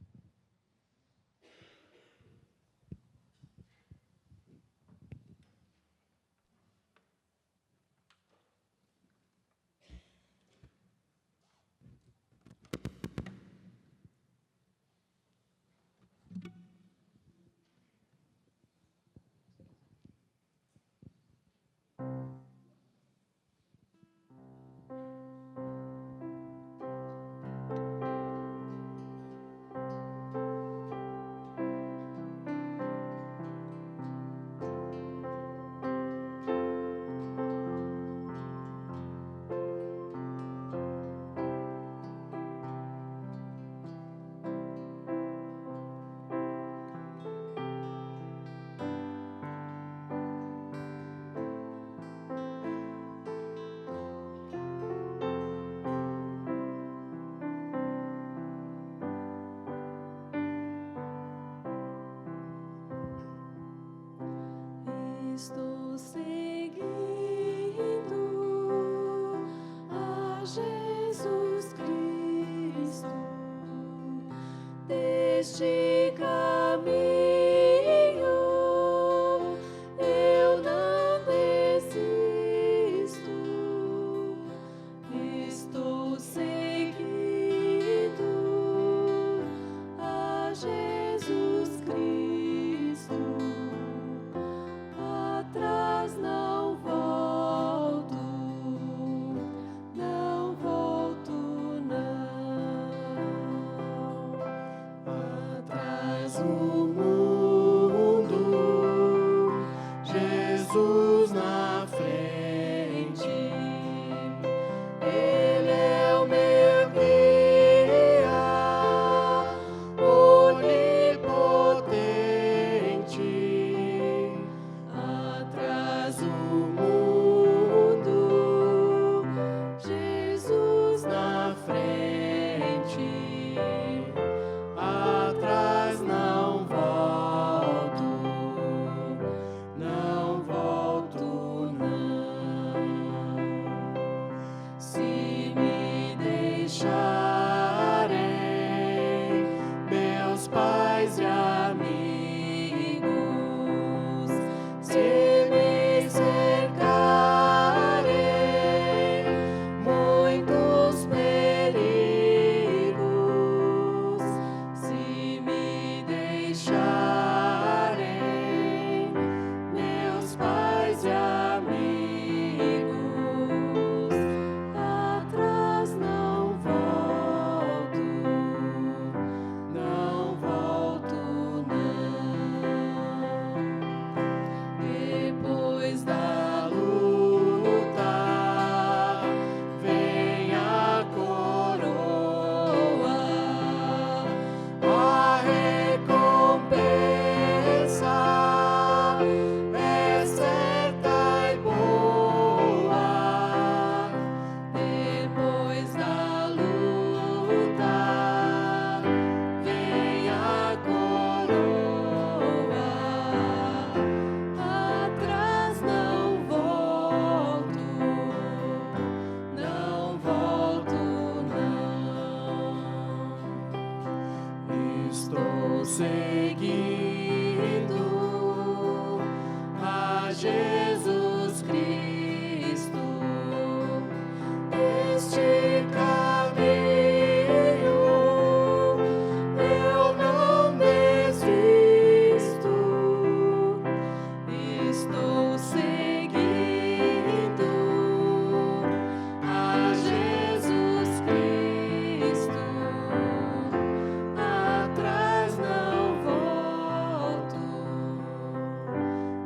Estou seguindo a Jesus Cristo. Deste caminho eu não desisto. Estou seguindo a Jesus Cristo. Atrás não volto, não volto, não. Atrás o mundo, Jesus na frente. Ele é o meu guia, onipotente. Atrás o mundo, Jesus na frente. Atrás não volto, não volto, não. Se me deixarem meus pais e amigos, se me cercarem muitos perigos, se me deixarem meus pais e amigos, atrás não volto, não volto, não. Depois da luta vem a coroa, a recompensa é certa e boa. Depois da luta vem a coroa. Atrás não volto, não volto, não. Estou seguindo a Jesus Cristo. Este caminho eu não desisto. Estou seguindo a Jesus Cristo. Atrás não volto,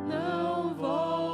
não volto.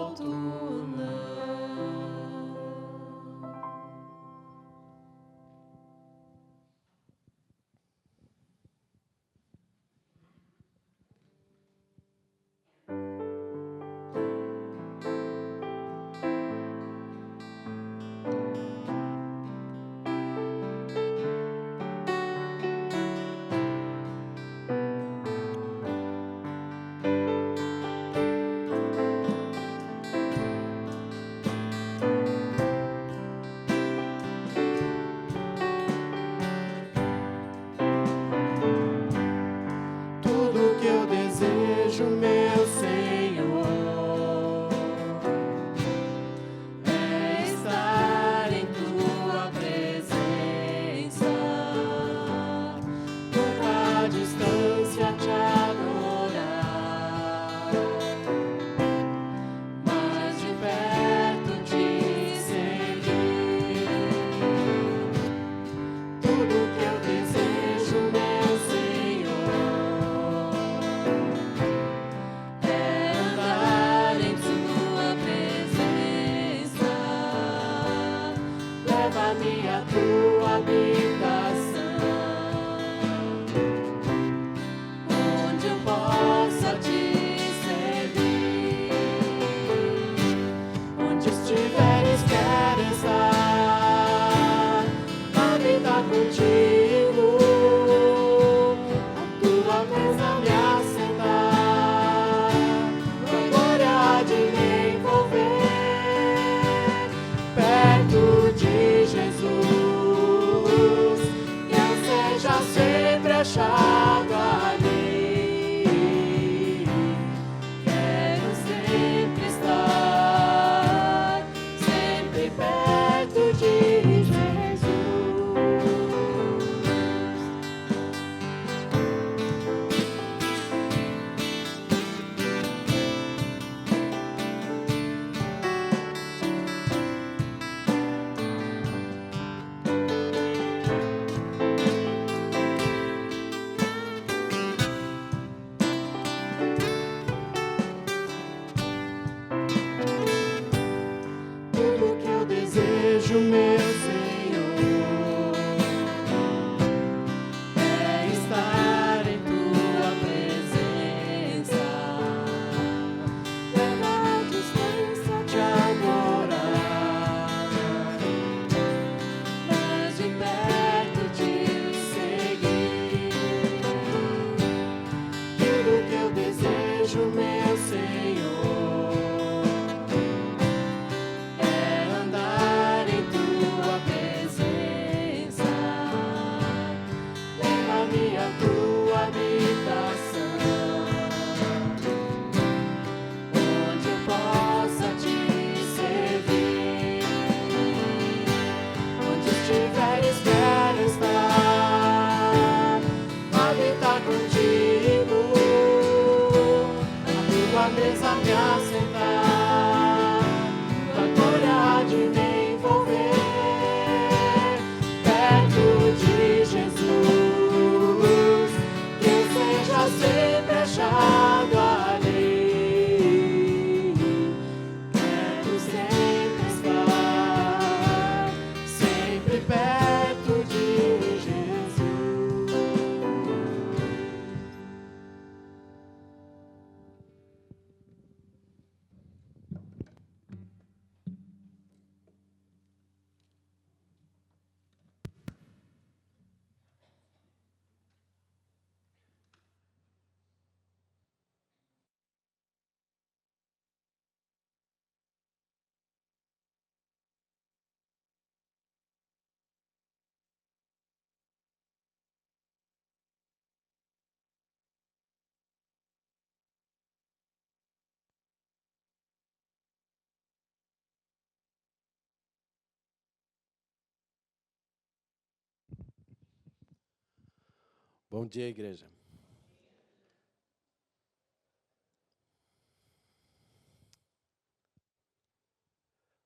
Bom dia, igreja.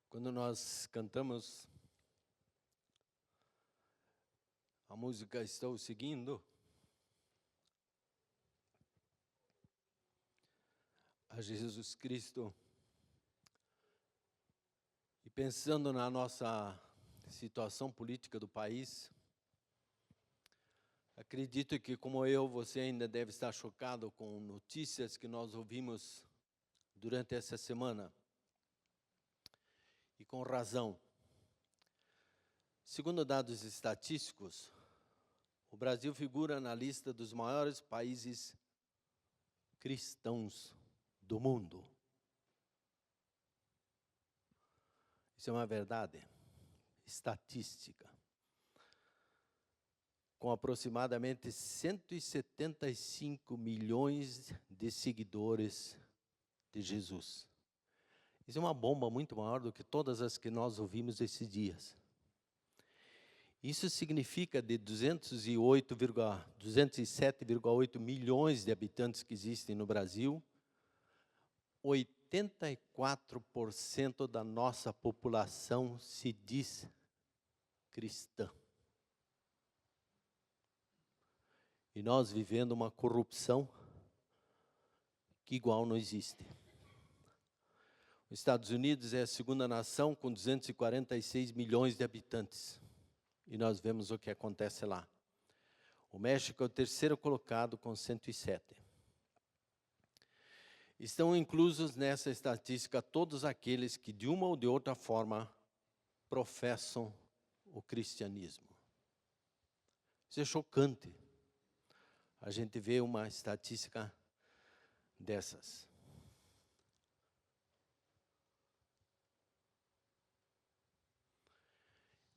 Quando nós cantamos a música Estou Seguindo, a Jesus Cristo, e pensando na nossa situação política do país, acredito que, como eu, você ainda deve estar chocado com notícias que nós ouvimos durante essa semana. E com razão. Segundo dados estatísticos, o Brasil figura na lista dos maiores países cristãos do mundo. Isso é uma verdade estatística. Com aproximadamente 175 milhões de seguidores de Jesus. Isso é uma bomba muito maior do que todas as que nós ouvimos esses dias. Isso significa de 207,8 milhões de habitantes que existem no Brasil, 84% da nossa população se diz cristã. E nós vivendo uma corrupção que igual não existe. Os Estados Unidos é a segunda nação com 246 milhões de habitantes. E nós vemos o que acontece lá. O México é o terceiro colocado com 107. Estão inclusos nessa estatística todos aqueles que, de uma ou de outra forma, professam o cristianismo. Isso é chocante. A gente vê uma estatística dessas.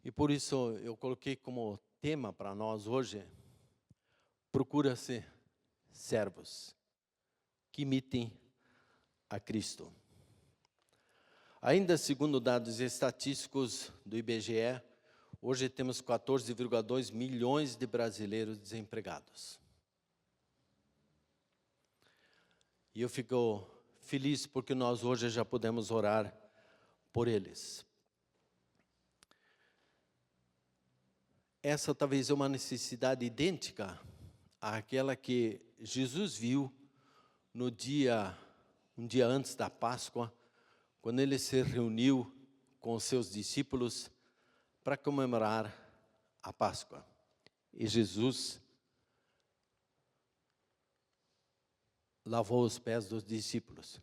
E por isso eu coloquei como tema para nós hoje, procura-se servos que imitem a Cristo. Ainda segundo dados estatísticos do IBGE, hoje temos 14,2 milhões de brasileiros desempregados. E eu fico feliz porque nós hoje já podemos orar por eles. Essa talvez é uma necessidade idêntica àquela que Jesus viu no um dia antes da Páscoa, quando ele se reuniu com os seus discípulos para comemorar a Páscoa. E Jesus lavou os pés dos discípulos.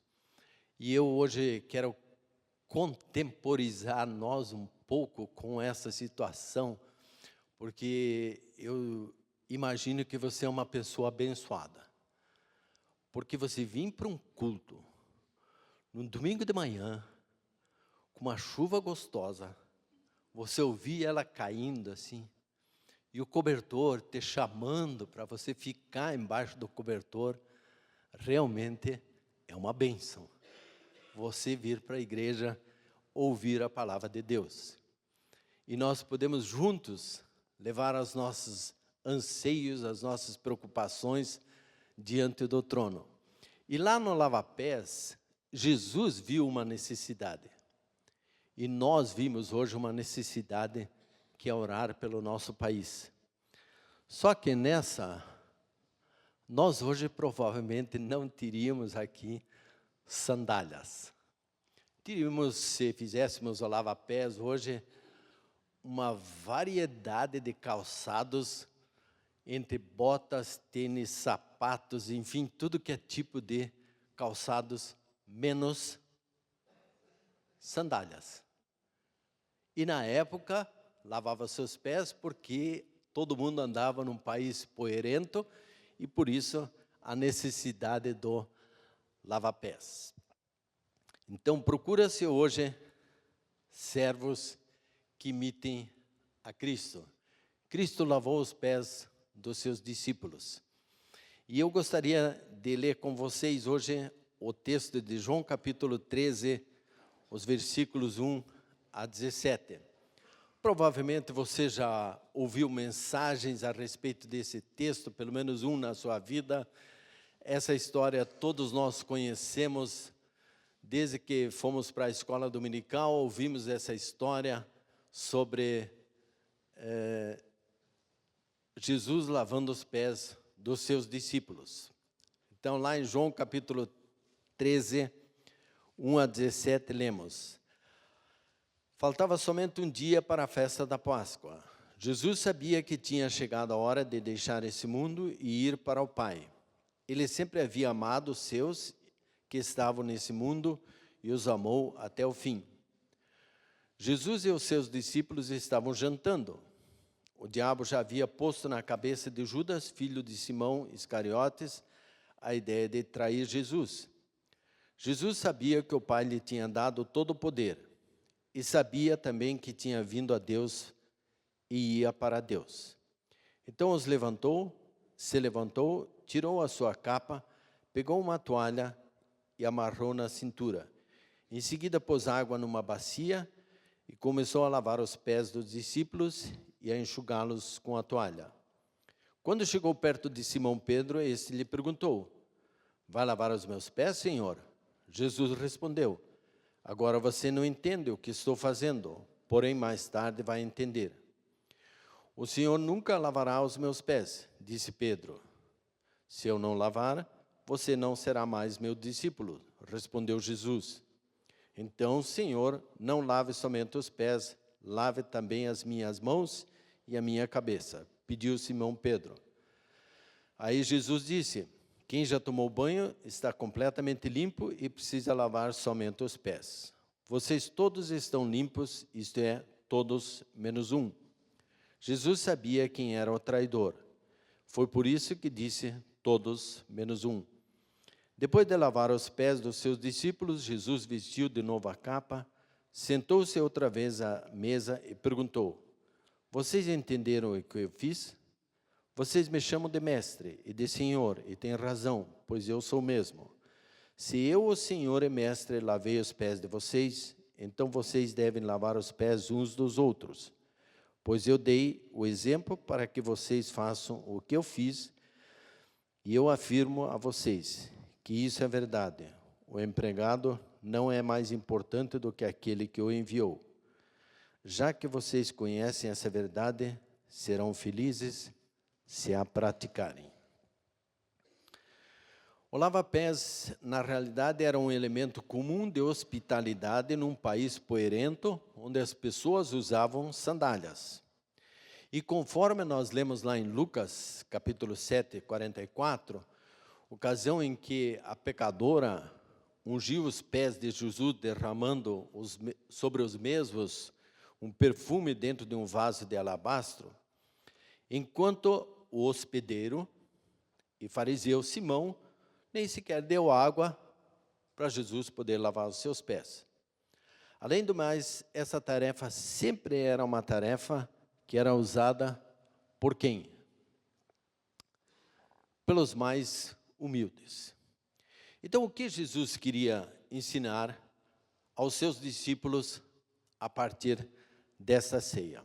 E eu hoje quero contemporizar nós um pouco com essa situação, porque eu imagino que você é uma pessoa abençoada. Porque você vir para um culto, num domingo de manhã, com uma chuva gostosa, você ouvir ela caindo assim, e o cobertor te chamando para você ficar embaixo do cobertor, realmente é uma bênção. Você vir para a igreja, ouvir a palavra de Deus. E nós podemos juntos levar os nossos anseios, as nossas preocupações diante do trono. E lá no lava-pés, Jesus viu uma necessidade. E nós vimos hoje uma necessidade que é orar pelo nosso país. Só que nós hoje provavelmente não teríamos aqui sandálias. Teríamos, se fizéssemos o lava-pés hoje, uma variedade de calçados, entre botas, tênis, sapatos, enfim, tudo que é tipo de calçados, menos sandálias. E na época, lavava seus pés porque todo mundo andava num país poeirento e por isso a necessidade do lava-pés. Então, procura-se hoje servos que imitem a Cristo. Cristo lavou os pés dos seus discípulos. E eu gostaria de ler com vocês hoje o texto de João capítulo 13, os versículos 1 a 17. Provavelmente você já ouviu mensagens a respeito desse texto, pelo menos um na sua vida. Essa história todos nós conhecemos. Desde que fomos para a escola dominical, ouvimos essa história sobre Jesus lavando os pés dos seus discípulos. Então, lá em João capítulo 13, 1 a 17, lemos: Faltava somente um dia para a festa da Páscoa. Jesus sabia que tinha chegado a hora de deixar esse mundo e ir para o Pai. Ele sempre havia amado os seus que estavam nesse mundo e os amou até o fim. Jesus e os seus discípulos estavam jantando. O diabo já havia posto na cabeça de Judas, filho de Simão Iscariotes, a ideia de trair Jesus. Jesus sabia que o Pai lhe tinha dado todo o poder e sabia também que tinha vindo a Deus e ia para Deus. Então se levantou, tirou a sua capa, pegou uma toalha e amarrou na cintura. Em seguida pôs água numa bacia e começou a lavar os pés dos discípulos e a enxugá-los com a toalha. Quando chegou perto de Simão Pedro, este lhe perguntou: Vai lavar os meus pés, Senhor? Jesus respondeu: Agora você não entende o que estou fazendo, porém mais tarde vai entender. O Senhor nunca lavará os meus pés, disse Pedro. Se eu não lavar, você não será mais meu discípulo, respondeu Jesus. Então, Senhor, não lave somente os pés, lave também as minhas mãos e a minha cabeça, pediu Simão Pedro. Aí Jesus disse: Quem já tomou banho está completamente limpo e precisa lavar somente os pés. Vocês todos estão limpos, isto é, todos menos um. Jesus sabia quem era o traidor. Foi por isso que disse: todos menos um. Depois de lavar os pés dos seus discípulos, Jesus vestiu de novo a capa, sentou-se outra vez à mesa e perguntou: Vocês entenderam o que eu fiz? Vocês me chamam de mestre e de senhor, e têm razão, pois eu sou mesmo. Se eu, o senhor e mestre, lavei os pés de vocês, então vocês devem lavar os pés uns dos outros. Pois eu dei o exemplo para que vocês façam o que eu fiz, e eu afirmo a vocês que isso é verdade. O empregado não é mais importante do que aquele que o enviou. Já que vocês conhecem essa verdade, serão felizes se a praticarem. O lava-pés, na realidade, era um elemento comum de hospitalidade num país poeirento, onde as pessoas usavam sandálias. E conforme nós lemos lá em Lucas, capítulo 7, 44, ocasião em que a pecadora ungiu os pés de Jesus, derramando sobre os mesmos um perfume dentro de um vaso de alabastro, enquanto o hospedeiro e fariseu Simão nem sequer deu água para Jesus poder lavar os seus pés. Além do mais, essa tarefa sempre era uma tarefa que era usada por quem? Pelos mais humildes. Então, o que Jesus queria ensinar aos seus discípulos a partir dessa ceia?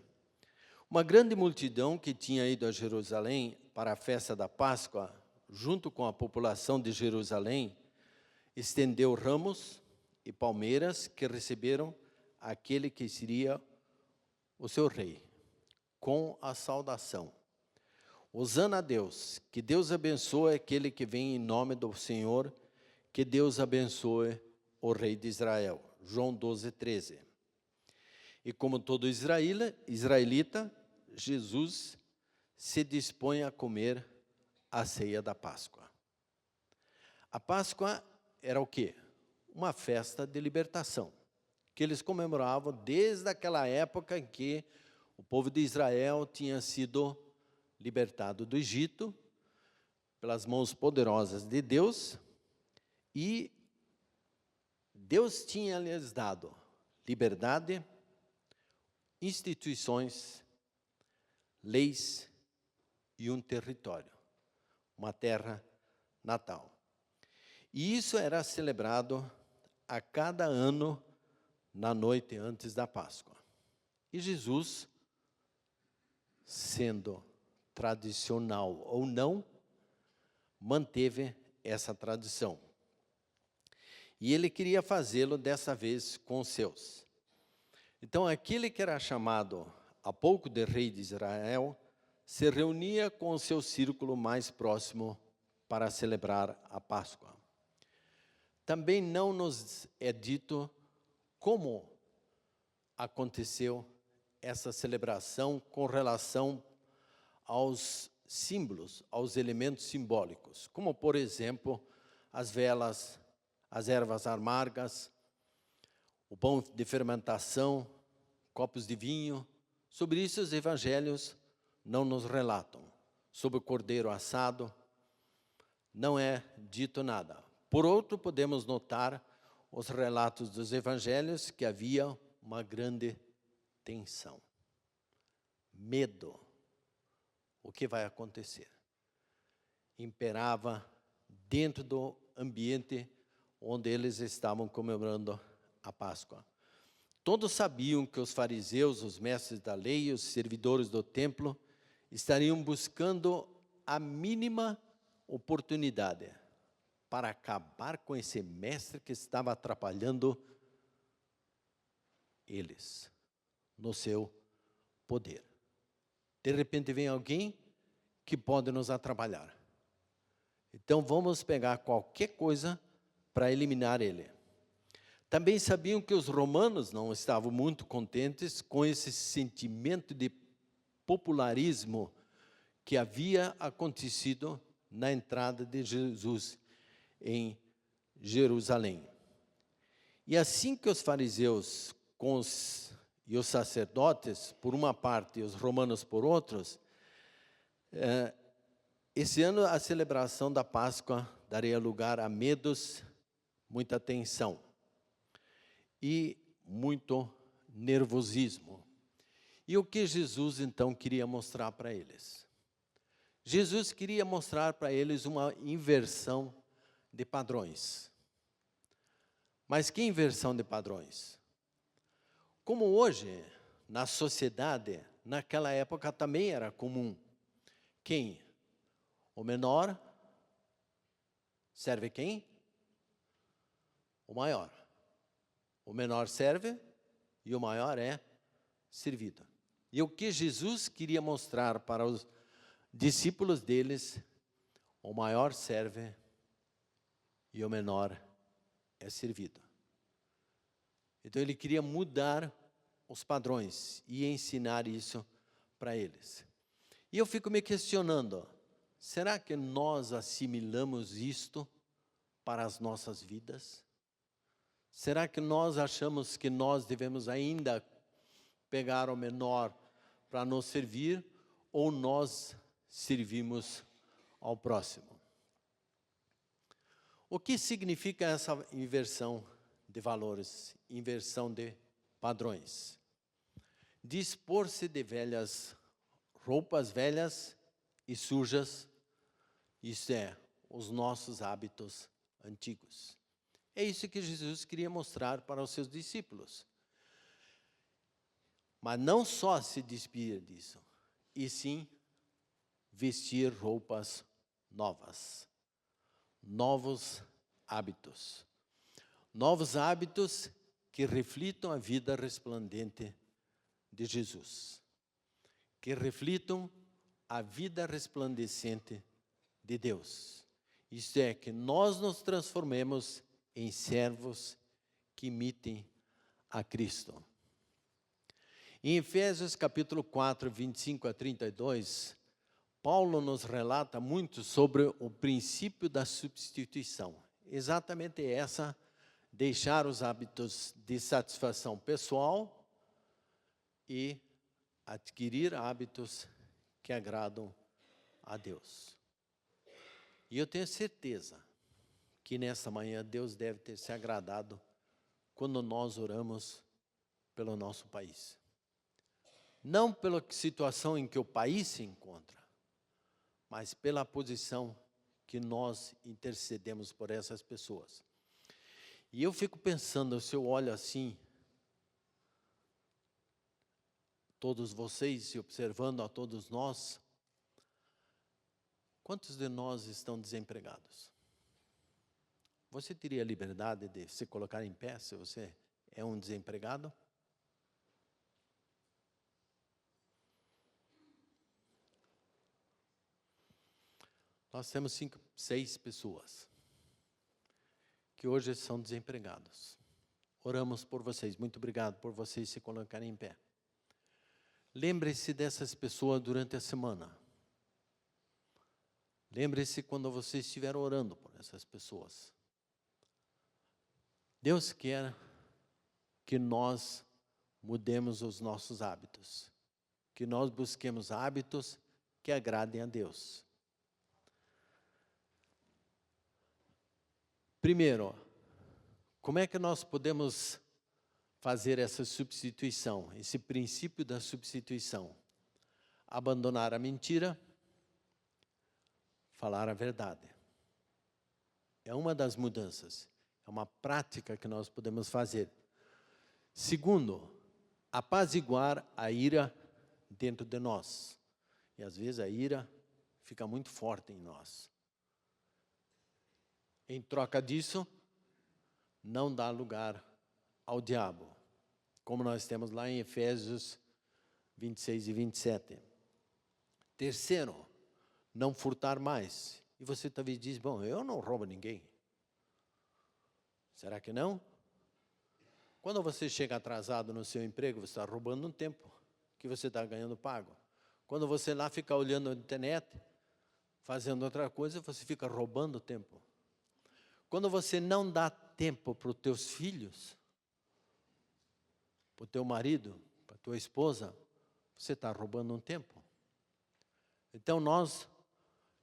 Uma grande multidão que tinha ido a Jerusalém para a festa da Páscoa, junto com a população de Jerusalém, estendeu ramos e palmeiras que receberam aquele que seria o seu rei, com a saudação: Hosana a Deus, que Deus abençoe aquele que vem em nome do Senhor, que Deus abençoe o rei de Israel. João 12, 13. E como todo israelita, Jesus se dispõe a comer a ceia da Páscoa. A Páscoa era o quê? Uma festa de libertação, que eles comemoravam desde aquela época em que o povo de Israel tinha sido libertado do Egito pelas mãos poderosas de Deus, e Deus tinha lhes dado liberdade, instituições, leis e um território, uma terra natal. E isso era celebrado a cada ano na noite antes da Páscoa. E Jesus, sendo tradicional ou não, manteve essa tradição. E ele queria fazê-lo dessa vez com os seus. Então, aquele que era chamado há pouco de rei de Israel, se reunia com o seu círculo mais próximo para celebrar a Páscoa. Também não nos é dito como aconteceu essa celebração com relação aos símbolos, aos elementos simbólicos, como, por exemplo, as velas, as ervas amargas, o pão de fermentação, copos de vinho. Sobre isso os evangelhos não nos relatam. Sobre o cordeiro assado, não é dito nada. Por outro, podemos notar os relatos dos evangelhos que havia uma grande tensão, medo. O que vai acontecer? Imperava dentro do ambiente onde eles estavam comemorando a Páscoa. Todos sabiam que os fariseus, os mestres da lei e os servidores do templo estariam buscando a mínima oportunidade para acabar com esse mestre que estava atrapalhando eles no seu poder. De repente vem alguém que pode nos atrapalhar. Então vamos pegar qualquer coisa para eliminar ele. Também sabiam que os romanos não estavam muito contentes com esse sentimento de popularismo que havia acontecido na entrada de Jesus em Jerusalém. E assim que os fariseus e os sacerdotes, por uma parte, e os romanos por outros, esse ano a celebração da Páscoa daria lugar a medos, muita tensão e muito nervosismo. E o que Jesus então queria mostrar para eles? Jesus queria mostrar para eles uma inversão de padrões. Mas que inversão de padrões? Como hoje, na sociedade, naquela época também era comum. Quem? O menor serve quem? O maior. O menor serve e o maior é servido. E o que Jesus queria mostrar para os discípulos deles, o maior serve e o menor é servido. Então ele queria mudar os padrões e ensinar isso para eles. E eu fico me questionando, será que nós assimilamos isto para as nossas vidas? Será que nós achamos que nós devemos ainda pegar o menor para nos servir ou nós servimos ao próximo? O que significa essa inversão de valores, inversão de padrões? Dispor-se de roupas velhas e sujas, isso é, os nossos hábitos antigos. É isso que Jesus queria mostrar para os seus discípulos. Mas não só se despir disso, e sim vestir roupas novas, novos hábitos. Novos hábitos que reflitam a vida resplandente de Jesus, que reflitam a vida resplandecente de Deus. Isto é, que nós nos transformemos em servos que imitem a Cristo. Em Efésios capítulo 4, 25 a 32, Paulo nos relata muito sobre o princípio da substituição. Exatamente essa, deixar os hábitos de satisfação pessoal e adquirir hábitos que agradam a Deus. E eu tenho certeza que nessa manhã Deus deve ter se agradado quando nós oramos pelo nosso país. Não pela situação em que o país se encontra, mas pela posição que nós intercedemos por essas pessoas. E eu fico pensando, se eu olho assim, todos vocês e observando a todos nós, quantos de nós estão desempregados? Você teria liberdade de se colocar em pé se você é um desempregado? Nós temos 5, 6 pessoas que hoje são desempregados. Oramos por vocês. Muito obrigado por vocês se colocarem em pé. Lembre-se dessas pessoas durante a semana. Lembre-se quando você estiver orando por essas pessoas. Deus quer que nós mudemos os nossos hábitos, que nós busquemos hábitos que agradem a Deus. Primeiro, como é que nós podemos fazer essa substituição, esse princípio da substituição? Abandonar a mentira, falar a verdade. É uma das mudanças, é uma prática que nós podemos fazer. Segundo, apaziguar a ira dentro de nós. E às vezes a ira fica muito forte em nós. Em troca disso, não dá lugar ao diabo, como nós temos lá em Efésios 26 e 27. Terceiro, não furtar mais. E você talvez diz, bom, eu não roubo ninguém. Será que não? Quando você chega atrasado no seu emprego, você está roubando um tempo que você está ganhando pago. Quando você lá fica olhando a internet, fazendo outra coisa, você fica roubando tempo. Quando você não dá tempo para os teus filhos, para o teu marido, para a tua esposa, você está roubando um tempo. Então nós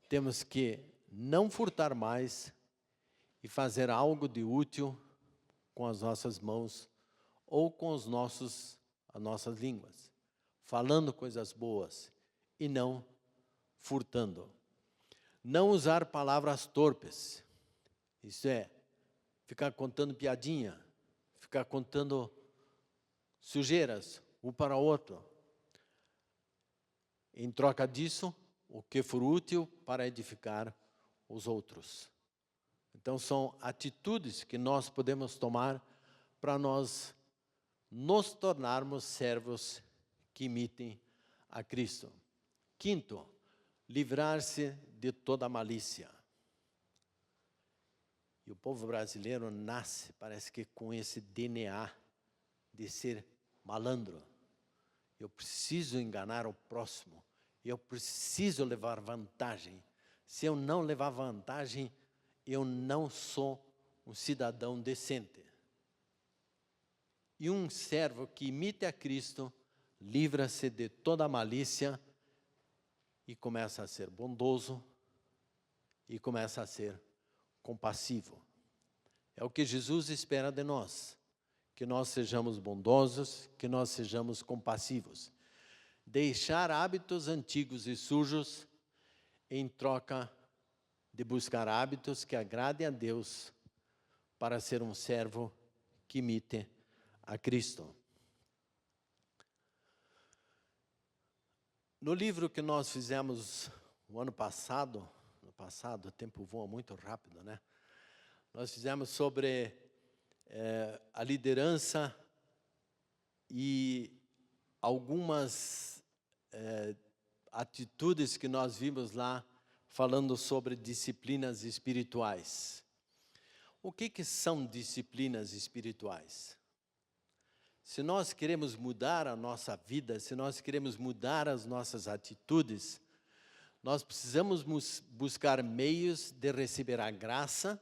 temos que não furtar mais e fazer algo de útil com as nossas mãos ou com as nossas línguas, falando coisas boas e não furtando. Não usar palavras torpes, isso é, ficar contando piadinha, ficar contando sujeiras um para o outro. Em troca disso, o que for útil para edificar os outros. Então, são atitudes que nós podemos tomar para nós nos tornarmos servos que imitem a Cristo. Quinto, livrar-se de toda malícia. E o povo brasileiro nasce, parece que com esse DNA de ser malandro. Eu preciso enganar o próximo. Eu preciso levar vantagem. Se eu não levar vantagem, eu não sou um cidadão decente. E um servo que imite a Cristo, livra-se de toda malícia e começa a ser bondoso e começa a ser compassivo. É o que Jesus espera de nós, que nós sejamos bondosos, que nós sejamos compassivos. Deixar hábitos antigos e sujos em troca de buscar hábitos que agradem a Deus para ser um servo que imite a Cristo. No livro que nós fizemos o ano passado, o tempo voa muito rápido, né? Nós fizemos sobre a liderança e algumas atitudes que nós vimos lá, falando sobre disciplinas espirituais. O que são disciplinas espirituais? Se nós queremos mudar a nossa vida, se nós queremos mudar as nossas atitudes, nós precisamos buscar meios de receber a graça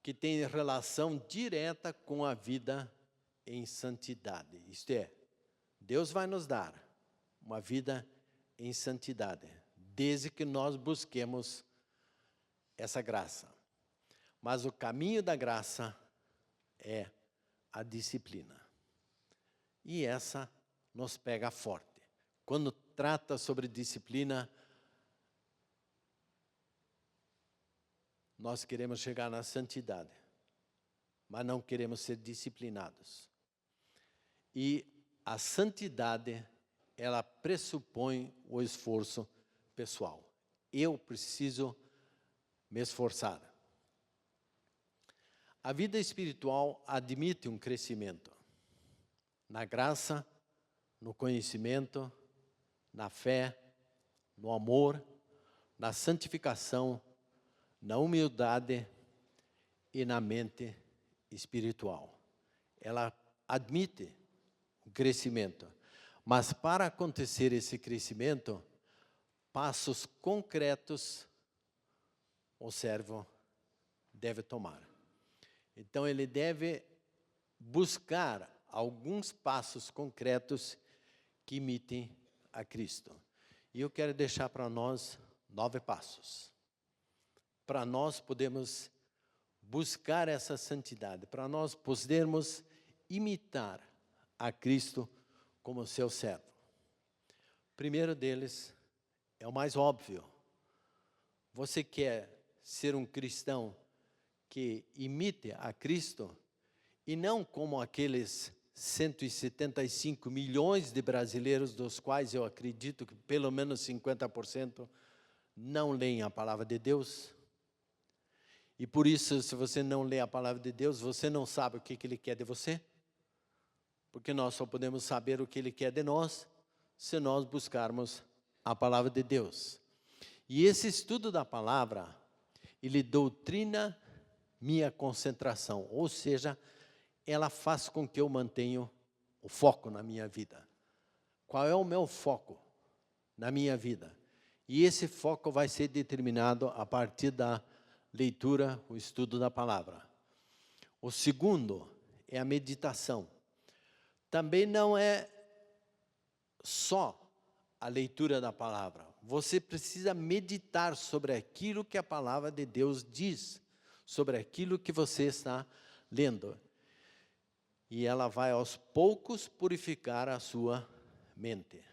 que tem relação direta com a vida em santidade. Isto é, Deus vai nos dar uma vida em santidade, desde que nós busquemos essa graça. Mas o caminho da graça é a disciplina. E essa nos pega forte. Quando trata sobre disciplina, nós queremos chegar na santidade, mas não queremos ser disciplinados. E a santidade ela pressupõe o esforço pessoal. Eu preciso me esforçar. A vida espiritual admite um crescimento na graça, no conhecimento, na fé, no amor, na santificação, na humildade e na mente espiritual. Ela admite o crescimento, mas para acontecer esse crescimento, passos concretos o servo deve tomar. Então, ele deve buscar alguns passos concretos que imitem a Cristo. E eu quero deixar para nós 9 passos. Para nós podermos buscar essa santidade, para nós podermos imitar a Cristo como seu servo. O primeiro deles é o mais óbvio. Você quer ser um cristão que imite a Cristo e não como aqueles 175 milhões de brasileiros, dos quais eu acredito que pelo menos 50% não leem a palavra de Deus. E por isso, se você não lê a palavra de Deus, você não sabe o que Ele quer de você. Porque nós só podemos saber o que Ele quer de nós se nós buscarmos a palavra de Deus. E esse estudo da palavra, ele doutrina minha concentração, ou seja, ela faz com que eu mantenha o foco na minha vida. Qual é o meu foco na minha vida? E esse foco vai ser determinado a partir da leitura, o estudo da palavra. O segundo é a meditação. Também não é só a leitura da palavra. Você precisa meditar sobre aquilo que a palavra de Deus diz, sobre aquilo que você está lendo. E ela vai aos poucos purificar a sua mente.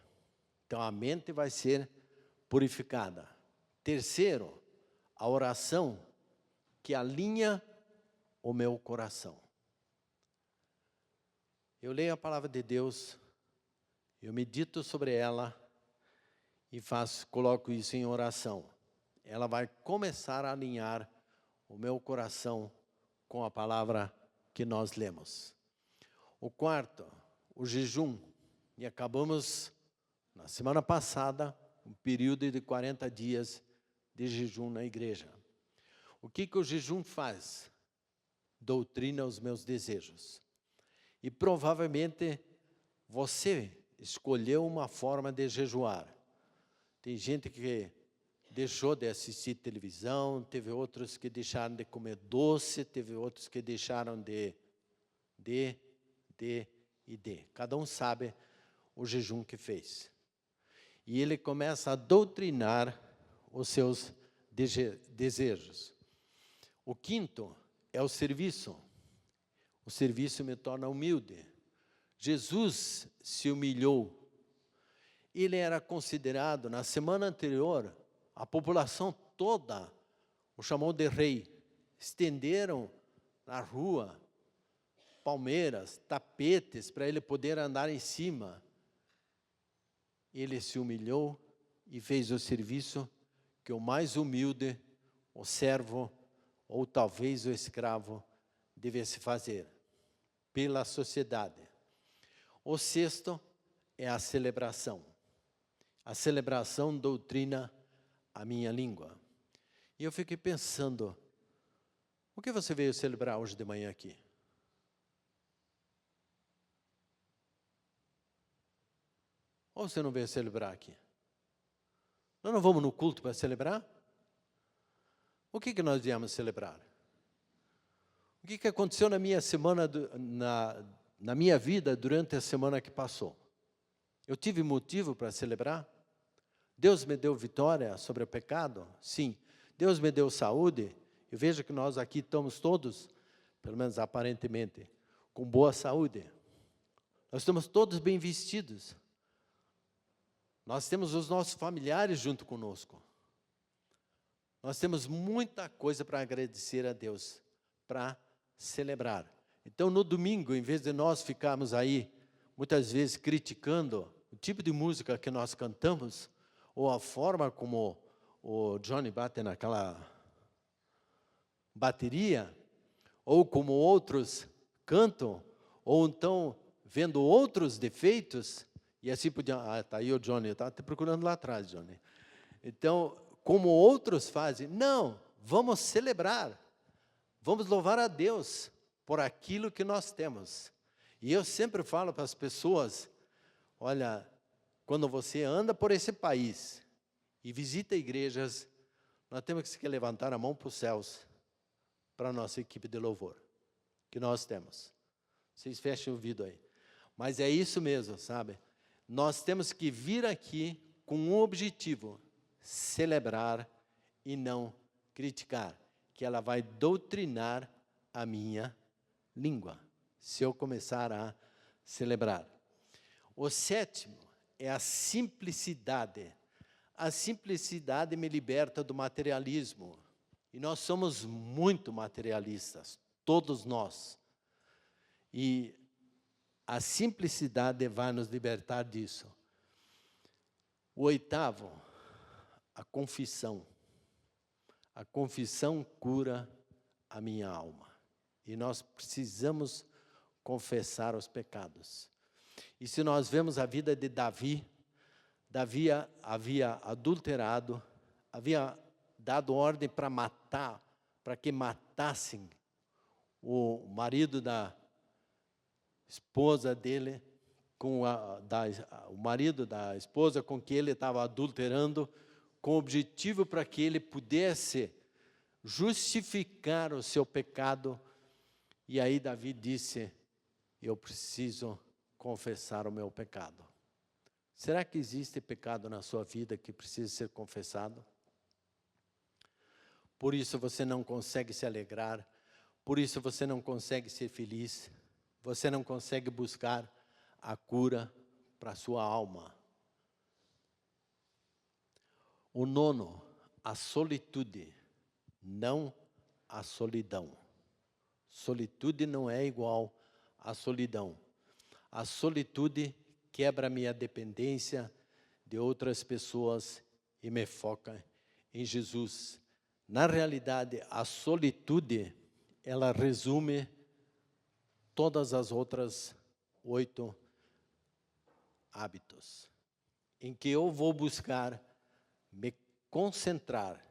Então a mente vai ser purificada. Terceiro, a oração que alinha o meu coração. Eu leio a palavra de Deus, eu medito sobre ela e coloco isso em oração. Ela vai começar a alinhar o meu coração com a palavra que nós lemos. O quarto, o jejum. E acabamos, na semana passada, um período de 40 dias de jejum na igreja. O que o jejum faz? Doutrina os meus desejos. E provavelmente você escolheu uma forma de jejuar. Tem gente que deixou de assistir televisão, teve outros que deixaram de comer doce, teve outros que deixaram de. Cada um sabe o jejum que fez. E ele começa a doutrinar os seus desejos. O quinto é o serviço. O serviço me torna humilde. Jesus se humilhou. Ele era considerado, na semana anterior, a população toda o chamou de rei. Estenderam na rua palmeiras, tapetes, para ele poder andar em cima. Ele se humilhou e fez o serviço que o mais humilde, o servo, ou talvez o escravo, devesse fazer pela sociedade. O sexto é a celebração. A celebração doutrina a minha língua. E eu fiquei pensando, o que você veio celebrar hoje de manhã aqui? Ou você não veio celebrar aqui? Nós não vamos no culto para celebrar? O que nós viemos celebrar? O que aconteceu na minha semana, na minha vida durante a semana que passou? Eu tive motivo para celebrar? Deus me deu vitória sobre o pecado? Sim. Deus me deu saúde? Eu vejo que nós aqui estamos todos, pelo menos aparentemente, com boa saúde. Nós estamos todos bem vestidos. Nós temos os nossos familiares junto conosco. Nós temos muita coisa para agradecer a Deus, para celebrar. Então, no domingo, em vez de nós ficarmos aí, muitas vezes, criticando o tipo de música que nós cantamos, ou a forma como o Johnny bate naquela bateria, ou como outros cantam, ou então vendo outros defeitos, e assim podia... Ah, está aí o Johnny, eu estava te procurando lá atrás, Johnny. Então, como outros fazem, não, vamos celebrar, vamos louvar a Deus por aquilo que nós temos. E eu sempre falo para as pessoas, olha, quando você anda por esse país e visita igrejas, nós temos que levantar a mão para os céus, para a nossa equipe de louvor, que nós temos. Vocês fechem o ouvido aí. Mas é isso mesmo, sabe? Nós temos que vir aqui com um objetivo, celebrar e não criticar, que ela vai doutrinar a minha língua, se eu começar a celebrar. O sétimo é a simplicidade. A simplicidade me liberta do materialismo. E nós somos muito materialistas, todos nós. E a simplicidade vai nos libertar disso. O oitavo, a confissão. A confissão cura a minha alma. E nós precisamos confessar os pecados. E se nós vemos a vida de Davi, Davi havia adulterado, havia dado ordem para matar, para que matassem o marido da esposa dele, o marido da esposa com que ele estava adulterando, com o objetivo para que ele pudesse justificar o seu pecado. E aí Davi disse, eu preciso confessar o meu pecado. Será que existe pecado na sua vida que precisa ser confessado? Por isso você não consegue se alegrar, por isso você não consegue ser feliz, você não consegue buscar a cura para a sua alma. O nono, a solitude, não a solidão. Solitude não é igual à solidão. A solitude quebra a minha dependência de outras pessoas e me foca em Jesus. Na realidade, a solitude, ela resume todas as outras 8 hábitos, em que eu vou buscar me concentrar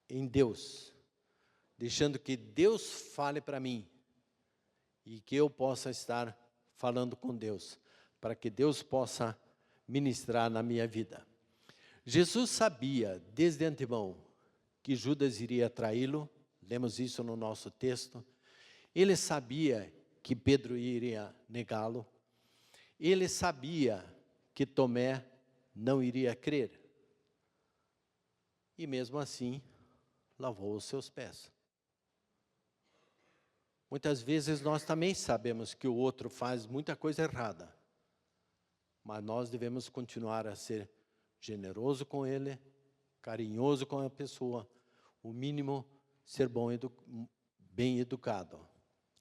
em Deus, deixando que Deus fale para mim e que eu possa estar falando com Deus, para que Deus possa ministrar na minha vida. Jesus sabia, desde antemão, que Judas iria traí-lo, lemos isso no nosso texto. Ele sabia que Pedro iria negá-lo. Ele sabia que Tomé não iria crer. E mesmo assim, lavou os seus pés. Muitas vezes nós também sabemos que o outro faz muita coisa errada, mas nós devemos continuar a ser generoso com ele, carinhoso com a pessoa, o mínimo, ser bem educado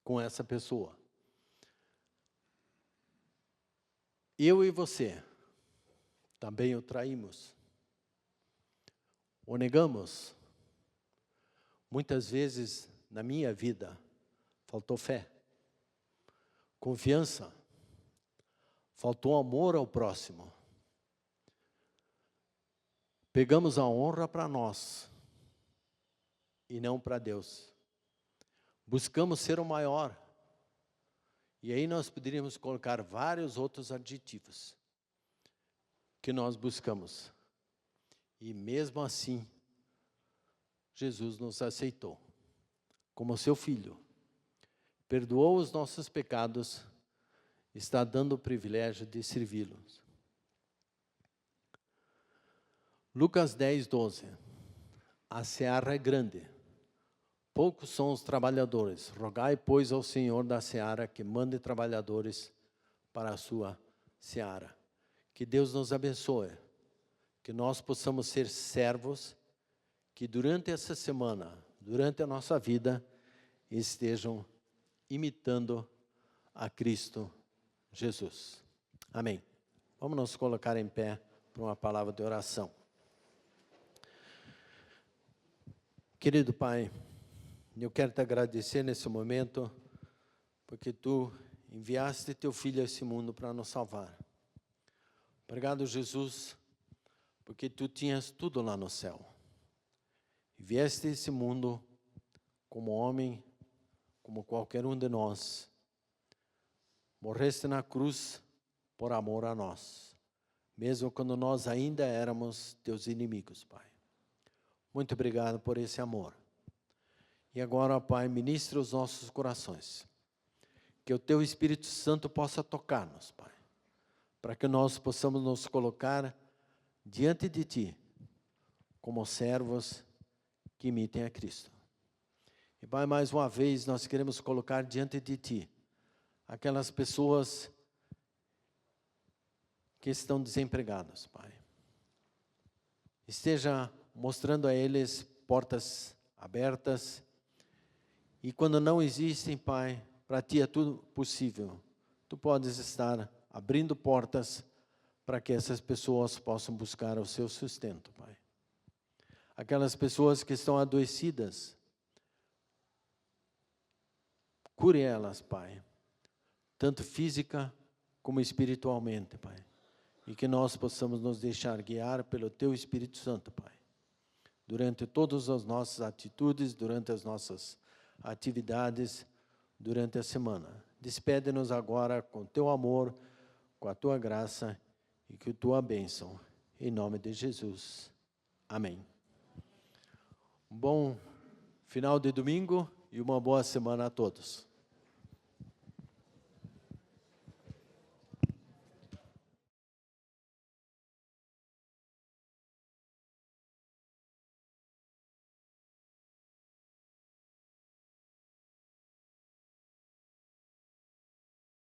com essa pessoa. Eu e você também o traímos, o negamos. Muitas vezes na minha vida faltou fé, confiança, faltou amor ao próximo. Pegamos a honra para nós e não para Deus. Buscamos ser o maior. E aí nós poderíamos colocar vários outros adjetivos que nós buscamos. E mesmo assim, Jesus nos aceitou como seu filho. Perdoou os nossos pecados, está dando o privilégio de servi-los. Lucas 10, 12. A seara é grande, poucos são os trabalhadores. Rogai, pois, ao Senhor da seara que mande trabalhadores para a sua seara. Que Deus nos abençoe, que nós possamos ser servos, que durante essa semana, durante a nossa vida, estejam imitando a Cristo Jesus. Amém. Vamos nos colocar em pé para uma palavra de oração. Querido Pai, eu quero te agradecer nesse momento, porque Tu enviaste Teu Filho a esse mundo para nos salvar. Obrigado, Jesus, porque Tu tinhas tudo lá no céu. E vieste a esse mundo como homem, como qualquer um de nós. Morreste na cruz por amor a nós, mesmo quando nós ainda éramos Teus inimigos, Pai. Muito obrigado por esse amor. E agora, Pai, ministra os nossos corações. Que o Teu Espírito Santo possa tocar-nos, Pai. Para que nós possamos nos colocar diante de Ti, como servos que imitem a Cristo. E, Pai, mais uma vez, nós queremos colocar diante de Ti aquelas pessoas que estão desempregadas, Pai. Esteja mostrando a eles portas abertas. E quando não existem, Pai, para Ti é tudo possível. Tu podes estar abrindo portas para que essas pessoas possam buscar o seu sustento, Pai. Aquelas pessoas que estão adoecidas, cure elas, Pai, tanto física como espiritualmente, Pai. E que nós possamos nos deixar guiar pelo Teu Espírito Santo, Pai. Durante todas as nossas atitudes, durante as nossas atividades, durante a semana. Despede-nos agora com Teu amor, com a Tua graça e com a Tua bênção. Em nome de Jesus. Amém. Um bom final de domingo e uma boa semana a todos.